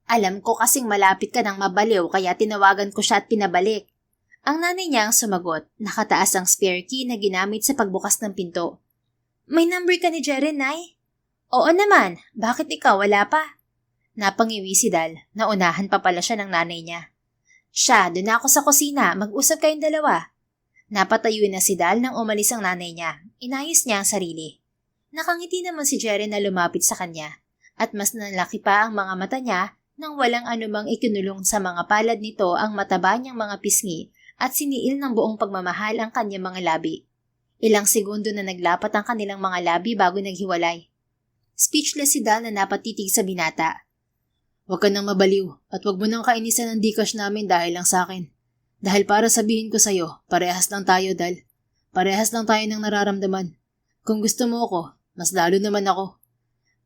Alam ko kasing malapit ka nang mabaliw kaya tinawagan ko siya at pinabalik. Ang nanay niya ang sumagot. Nakataas ang spare key na ginamit sa pagbukas ng pinto. May number ka ni Jeren, Nay? Oo naman. Bakit ikaw wala pa? Napangiwi si Dal. Naunahan pa pala siya ng nanay niya. Siya, doon ako sa kusina. Mag-usap kayong dalawa. Napatayo na si Dal nang umalis ang nanay niya. Inayos niya ang sarili. Nakangiti naman si Jeren na lumapit sa kanya. At mas nalaki pa ang mga mata niya nang walang anumang ikinulong sa mga palad nito ang mataba niyang mga pisngi at siniil ng buong pagmamahal ang kanyang mga labi. Ilang segundo na naglapat ang kanilang mga labi bago naghiwalay. Speechless si Dal na napatitig sa binata. Huwag ka nang mabaliw at huwag mo nang kainisan ng Gcash namin dahil lang sa akin. Dahil para sabihin ko sa'yo, parehas lang tayo, Dal. Parehas lang tayo ng nararamdaman. Kung gusto mo ako, mas lalo naman ako.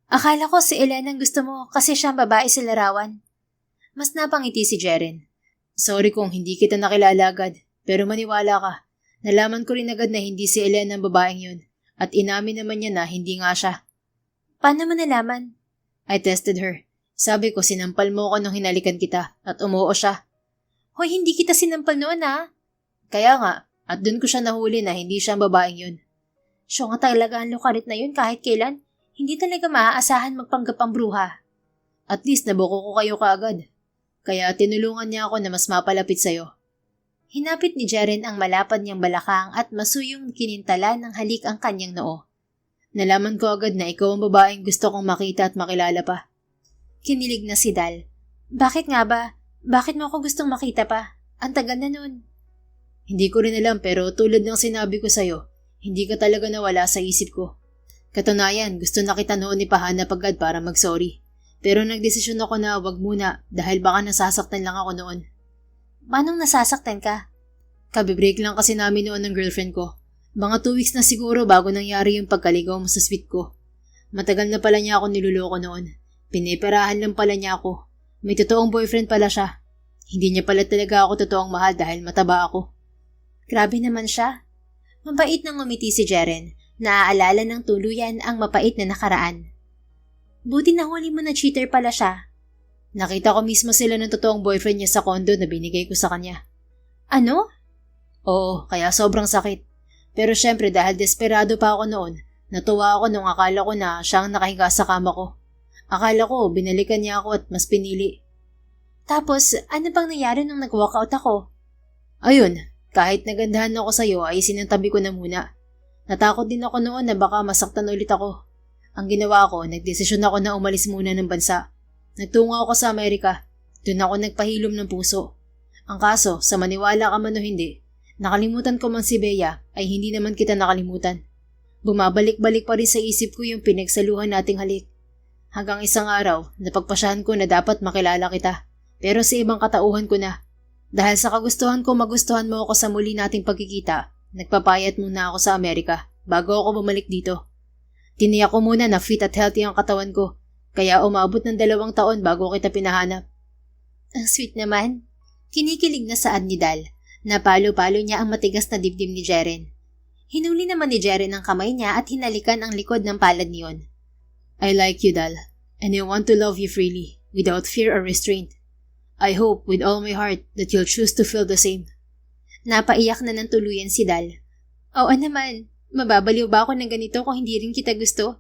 Akala ko si Elena ang gusto mo kasi siyang babae si larawan. Mas napangiti si Jeren. Sorry kung hindi kita nakilala agad, pero maniwala ka. Nalaman ko rin agad na hindi si Elena ang babaeng yun at inamin naman niya na hindi nga siya. Paano mo nalaman? I tested her. Sabi ko sinampal mo ako nung hinalikan kita at umuo siya. Hoy, hindi kita sinampal noon ha? Kaya nga, at dun ko siya nahuli na hindi siya ang babaeng yun. Siya nga talaga ang lukarit na yun kahit kailan. Hindi talaga maaasahan magpanggap ang bruha. At least nabuko ko kayo kaagad. Kaya tinulungan niya ako na mas mapalapit sa'yo. Hinapit ni Jeren ang malapad niyang balakang at masuyong kinintala ng halik ang kanyang noo. Nalaman ko agad na ikaw ang babaeng gusto kong makita at makilala pa. Kinilig na si Dal. Bakit nga ba? Bakit mo ako gustong makita pa? Ang tagal na nun. Hindi ko rin alam pero tulad ng sinabi ko sa'yo, hindi ka talaga nawala sa isip ko. Katunayan, gusto na kita noon ipahanap agad para mag-sorry. Pero nagdesisyon ako na wag muna dahil baka nasasaktan lang ako noon. Manong nasasaktan ka? Kabibreak lang kasi namin noon ng girlfriend ko. Mga 2 weeks na siguro bago nangyari yung pagkaligaw mo sa sweet ko. Matagal na pala niya ako niluloko noon. Piniperahan lang pala niya ako. May totoong boyfriend pala siya. Hindi niya pala talaga ako totoong mahal dahil mataba ako. Grabe naman siya. Mabait nang ngumiti si Jeren. Naaalala ng tuluyan ang mapait na nakaraan. Buti na huli mo na cheater pala siya. Nakita ko mismo sila ng totoong boyfriend niya sa condo na binigay ko sa kanya. Ano? Oo, kaya sobrang sakit. Pero syempre dahil desperado pa ako noon, natuwa ako nung akala ko na siya ang nakahiga sa kama ko. Akala ko binalikan niya ako at mas pinili. Tapos, ano bang nangyari nung nag-walkout ako? Ayun, kahit nagandahan ako sa'yo ay sinantabi ko na muna. Natakot din ako noon na baka masaktan ulit ako. Ang ginawa ko, nagdesisyon ako na umalis muna ng bansa. Nagtungo ako sa Amerika. Doon ako nagpahilom ng puso. Ang kaso, sa maniwala ka man o hindi, nakalimutan ko man si Bea ay hindi naman kita nakalimutan. Bumabalik-balik pa rin sa isip ko yung pinagsaluhan nating halik. Hanggang isang araw, napagpasyahan ko na dapat makilala kita. Pero sa ibang katauhan ko na. Dahil sa kagustuhan ko magustuhan mo ako sa muli nating pagkikita, nagpapayat muna ako sa Amerika bago ako bumalik dito. Tiniyak ko muna na fit at healthy ang katawan ko, kaya umabot ng 2 taon bago kita pinahanap. Ang sweet naman. Kinikilig na saad ni Dal. Napalo-palo niya ang matigas na dibdib ni Jeren. Hinuli naman ni Jeren ang kamay niya at hinalikan ang likod ng palad niyon. I like you, Dal, and I want to love you freely, without fear or restraint. I hope with all my heart that you'll choose to feel the same. Napaiyak na ng tuluyan si Dal. Oo naman, mababaliw ba ako ng ganito kung hindi rin kita gusto?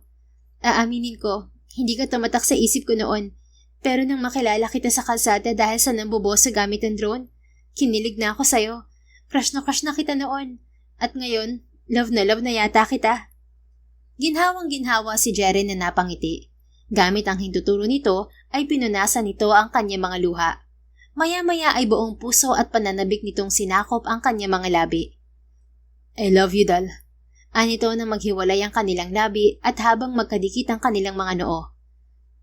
Aaminin ko, hindi ka tumatak sa isip ko noon. Pero nang makilala kita sa kalsada dahil sa nambuboss sa gamit ng drone, kinilig na ako sa'yo. Crush na kita noon. At ngayon, love na yata kita. Ginhawang-ginhawa si Jeren na napangiti. Gamit ang hintuturo nito ay pinunasan nito ang kanya mga luha. Maya-maya ay buong puso at pananabik nitong sinakop ang kanya mga labi. I love you, Dal. Anito na maghiwalay ang kanilang labi at habang magkadikit ang kanilang mga noo.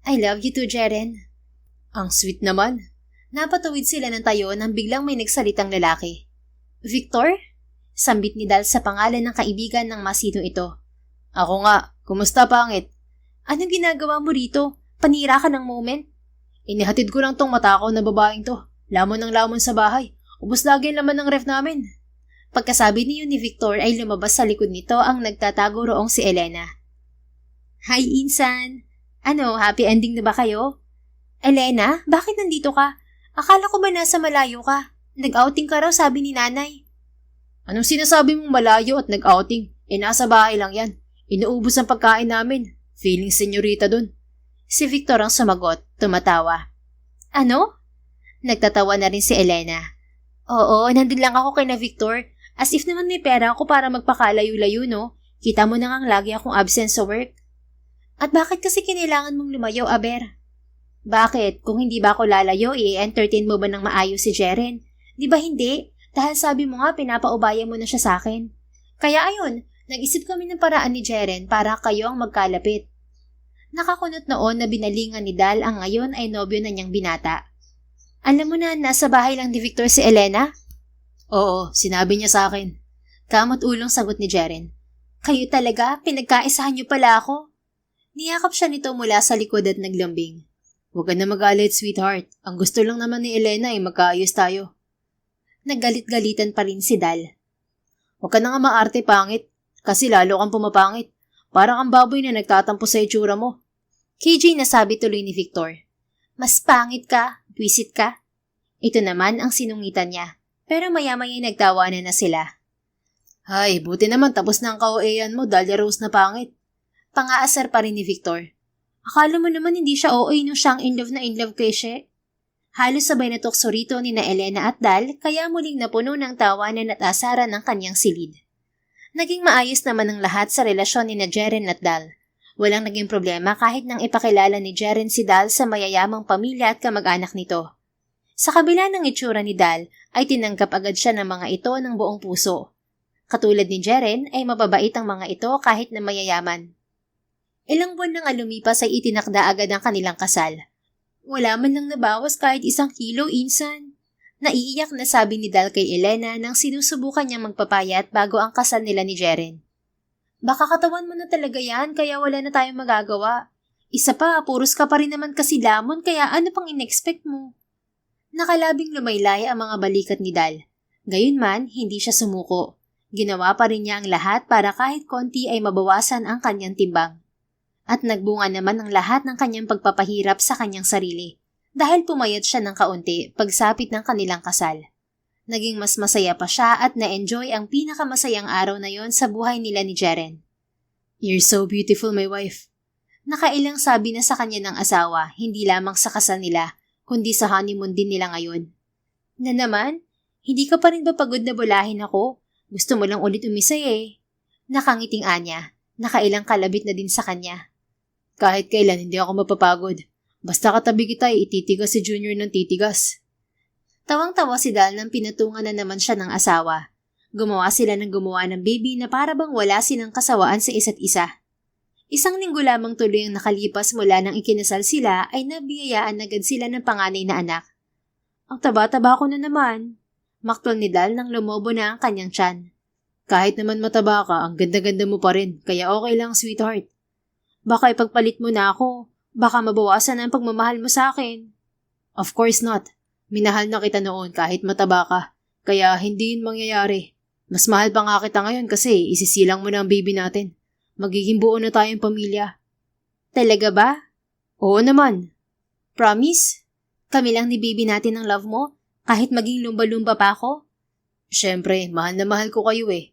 I love you too, Jeren. Ang sweet naman. Napatuwid sila ng tayo nang biglang may nagsalitang lalaki. Victor? Sambit ni Dal sa pangalan ng kaibigan ng masino ito. Ako nga. Kumusta, pangit? Anong ginagawa mo rito? Panira ka ng moment? Inihatid ko lang tong matakaw na babaeng to. Lamon ng lamon sa bahay. Ubus lagi ang laman ng ref namin. Pagkasabi niyo ni Victor ay lumabas sa likod nito ang nagtatago roong si Elena. Hi, Insan! Ano, happy ending na ba kayo? Elena, bakit nandito ka? Akala ko ba nasa malayo ka? Nag-outing ka raw, sabi ni nanay. Anong sinasabi mong malayo at nag-outing? Nasa bahay lang yan. Inuubos ang pagkain namin. Feeling senyorita dun. Si Victor ang sumagot, tumatawa. Ano? Nagtatawa na rin si Elena. Oo, nandun lang ako kay na Victor. As if naman may pera ako para magpakalayo-layo, no? Kita mo na ngang lagi akong absent sa work. At bakit kasi kinailangan mong lumayo, Aber? Bakit? Kung hindi ba ako lalayo, i-entertain mo ba ng maayos si Jeren? Di ba hindi? Dahil sabi mo nga, pinapaubaya mo na siya sa akin. Kaya ayun, nag-isip kami ng paraan ni Jeren para kayo ang magkalapit. Nakakunot noon na binalingan ni Dal ang ngayon ay nobyo na niyang binata. Alam mo na, nasa bahay lang ni Victor si Elena? Oo, sinabi niya sa akin. Kamot ulong sagot ni Jeren. Kayo talaga? Pinagkaisahan niyo pala ako? Niyakap siya nito mula sa likod at naglambing. Huwag ka na magalit, sweetheart. Ang gusto lang naman ni Elena ay magkaayos tayo. Naggalit-galitan pa rin si Dal. Huwag ka na nga maarte, pangit. Kasi lalo kang pumapangit. Parang ang baboy na nagtatampo sa itsura mo. KJ, nasabi tuloy ni Victor. Mas pangit ka, buwisit ka. Ito naman ang sinungitan niya. Pero maya-maya nagtawanan na sila. Hay, buti naman tapos na ang kaoeyan mo, Dahlia Rose na pangit. Pangaasar pa rin ni Victor. Akala mo naman hindi siya OA nung siyang in love kay She. Halos sabay na tukso rito ni na Elena at Dal kaya muling napuno ng tawanan at asaran ng kanyang silid. Naging maayos naman ang lahat sa relasyon ni na Jeren at Dal. Walang naging problema kahit nang ipakilala ni Jeren si Dal sa mayayamang pamilya at kamag-anak nito. Sa kabila ng itsura ni Dal, ay tinanggap agad siya ng mga ito ng buong puso. Katulad ni Jeren ay mababait ang mga ito kahit na mayayaman. Ilang buwan nang lumipas ay itinakda agad ang kanilang kasal. Wala man lang nabawas kahit 1 kilo, Insan. Naiiyak na sabi ni Dal kay Elena nang sinusubukan niyang magpapayat bago ang kasal nila ni Jeren. Baka katawan mo na talaga yan kaya wala na tayong magagawa. Isa pa, puros ka pa rin naman kasi lamon kaya ano pang in-expect mo? Nakalabing lumaylay ang mga balikat ni Dal. Gayunman, hindi siya sumuko. Ginawa pa rin niya ang lahat para kahit konti ay mabawasan ang kanyang timbang. At nagbunga naman ang lahat ng kanyang pagpapahirap sa kanyang sarili dahil pumayat siya ng kaunti pagsapit ng kanilang kasal. Naging mas masaya pa siya at na-enjoy ang pinakamasayang araw na yon sa buhay nila ni Jeren. "You're so beautiful, my wife." Nakailang sabi na sa kanya ng asawa, hindi lamang sa kasal nila, kundi sa honeymoon din nila ngayon. "Na naman? Hindi ka pa rin ba pagod na bulahin ako? Gusto mo lang ulit umisay eh." Nakangiting Anya, nakailang kalabit na din sa kanya. "Kahit kailan hindi ako mapapagod. Basta katabi kita ititigas si Junior ng titigas." Tawang-tawa si Dal nang pinatungan na naman siya ng asawa. Gumawa sila ng gumawa ng baby na para bang wala silang kasawaan sa isa't isa. 1 linggo lamang tuloy ang nakalipas mula nang ikinasal sila ay nabiyayaan agad sila ng panganay na anak. "Ang taba-taba ko na naman." Maktol ni Dal nang lumobo na ang kanyang tiyan. "Kahit naman mataba ka, ang ganda-ganda mo pa rin, kaya okay lang, sweetheart." "Baka ipagpalit mo na ako. Baka mabawasan ang pagmamahal mo sa akin." "Of course not. Minahal na kita noon kahit mataba ka. Kaya hindi yun mangyayari. Mas mahal pa nga kita ngayon kasi isisilang mo na ang baby natin. Magiging buo na tayong pamilya." "Talaga ba?" "Oo naman." "Promise? Kami lang ni baby natin ang love mo? Kahit maging lumba-lumba pa ako?" "Syempre, mahal na mahal ko kayo eh."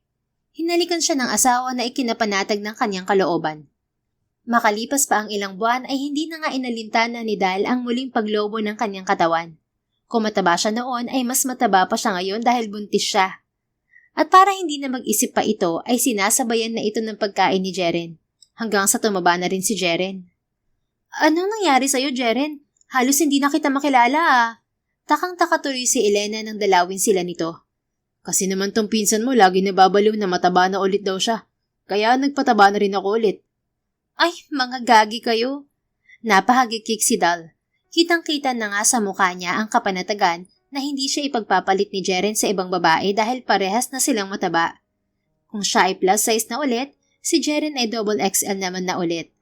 Hinalikan siya ng asawa na ikinapanatag ng kanyang kalooban. Makalipas pa ang ilang buwan ay hindi na nga inalintana ni Dal ang muling paglobo ng kanyang katawan. Kung mataba siya noon ay mas mataba pa siya ngayon dahil buntis siya. At para hindi na mag-isip pa ito ay sinasabayan na ito ng pagkain ni Jeren. Hanggang sa tumaba na rin si Jeren. "Anong nangyari sa'yo, Jeren? Halos hindi na kita makilala ah." Takang-taka tuloy si Elena nang dalawin sila nito. "Kasi naman tong pinsan mo lagi nababaliw na mataba na ulit daw siya. Kaya nagpataba na rin ako ulit." "Ay, mga gagi kayo." Napahagikik si Dal. Kitang-kita na nga sa mukha niya ang kapanatagan na hindi siya ipagpapalit ni Jeren sa ibang babae dahil parehas na silang mataba. Kung siya ay plus size na ulit, si Jeren ay double XL naman na ulit.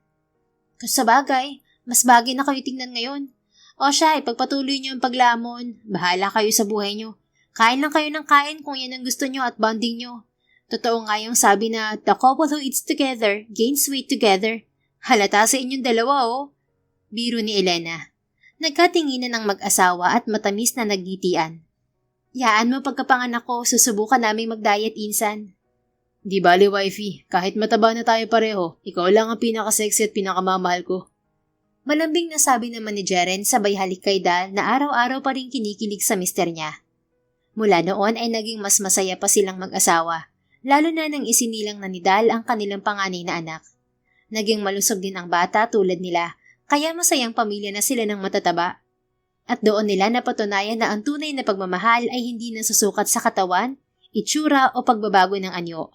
Sa bagay, mas bagay na kayo tingnan ngayon. O siya, ipagpatuloy niyo ang paglamon. Bahala kayo sa buhay niyo. Kain lang kayo ng kain kung yan ang gusto niyo at bonding niyo. Totoo nga yung sabi na the couple who eats together gains weight together. Halata sa inyong dalawa oh. Biro ni Elena. Nagkatinginan ang mag-asawa at matamis na nagngitian. "Yaan mo pagkapanganak ko, susubukan naming mag-diet, Insan." "Di bali, wifey. Kahit mataba na tayo pareho, ikaw lang ang pinaka-sexy at pinakamamahal ko." Malambing na sabi naman ni Jeren sabay halik kay Dal na araw-araw pa rin kinikilig sa mister niya. Mula noon ay naging mas masaya pa silang mag-asawa, lalo na nang isinilang na ni Dal ang kanilang panganay na anak. Naging malusog din ang bata tulad nila, kaya masayang pamilya na sila ng matataba. At doon nila napatunayan na ang tunay na pagmamahal ay hindi nasusukat sa katawan, itsura o pagbabago ng anyo.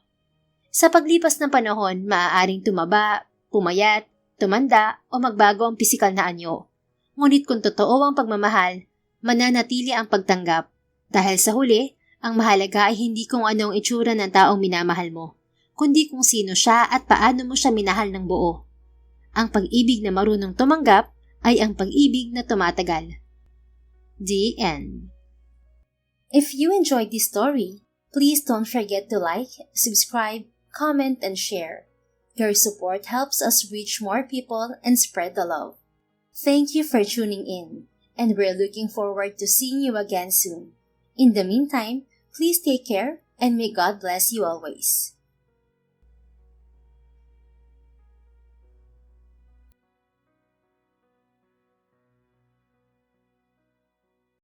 Sa paglipas ng panahon, maaaring tumaba, pumayat, tumanda o magbago ang pisikal na anyo. Ngunit kung totoo ang pagmamahal, mananatili ang pagtanggap. Dahil sa huli, ang mahalaga ay hindi kung ano ang itsura ng taong minamahal mo, kundi kung sino siya at paano mo siya minahal ng buo. Ang pag-ibig na marunong tumanggap ay ang pag-ibig na tumatagal. The end. If you enjoyed this story, please don't forget to like, subscribe, comment, and share. Your support helps us reach more people and spread the love. Thank you for tuning in, and we're looking forward to seeing you again soon. In the meantime, please take care and may God bless you always.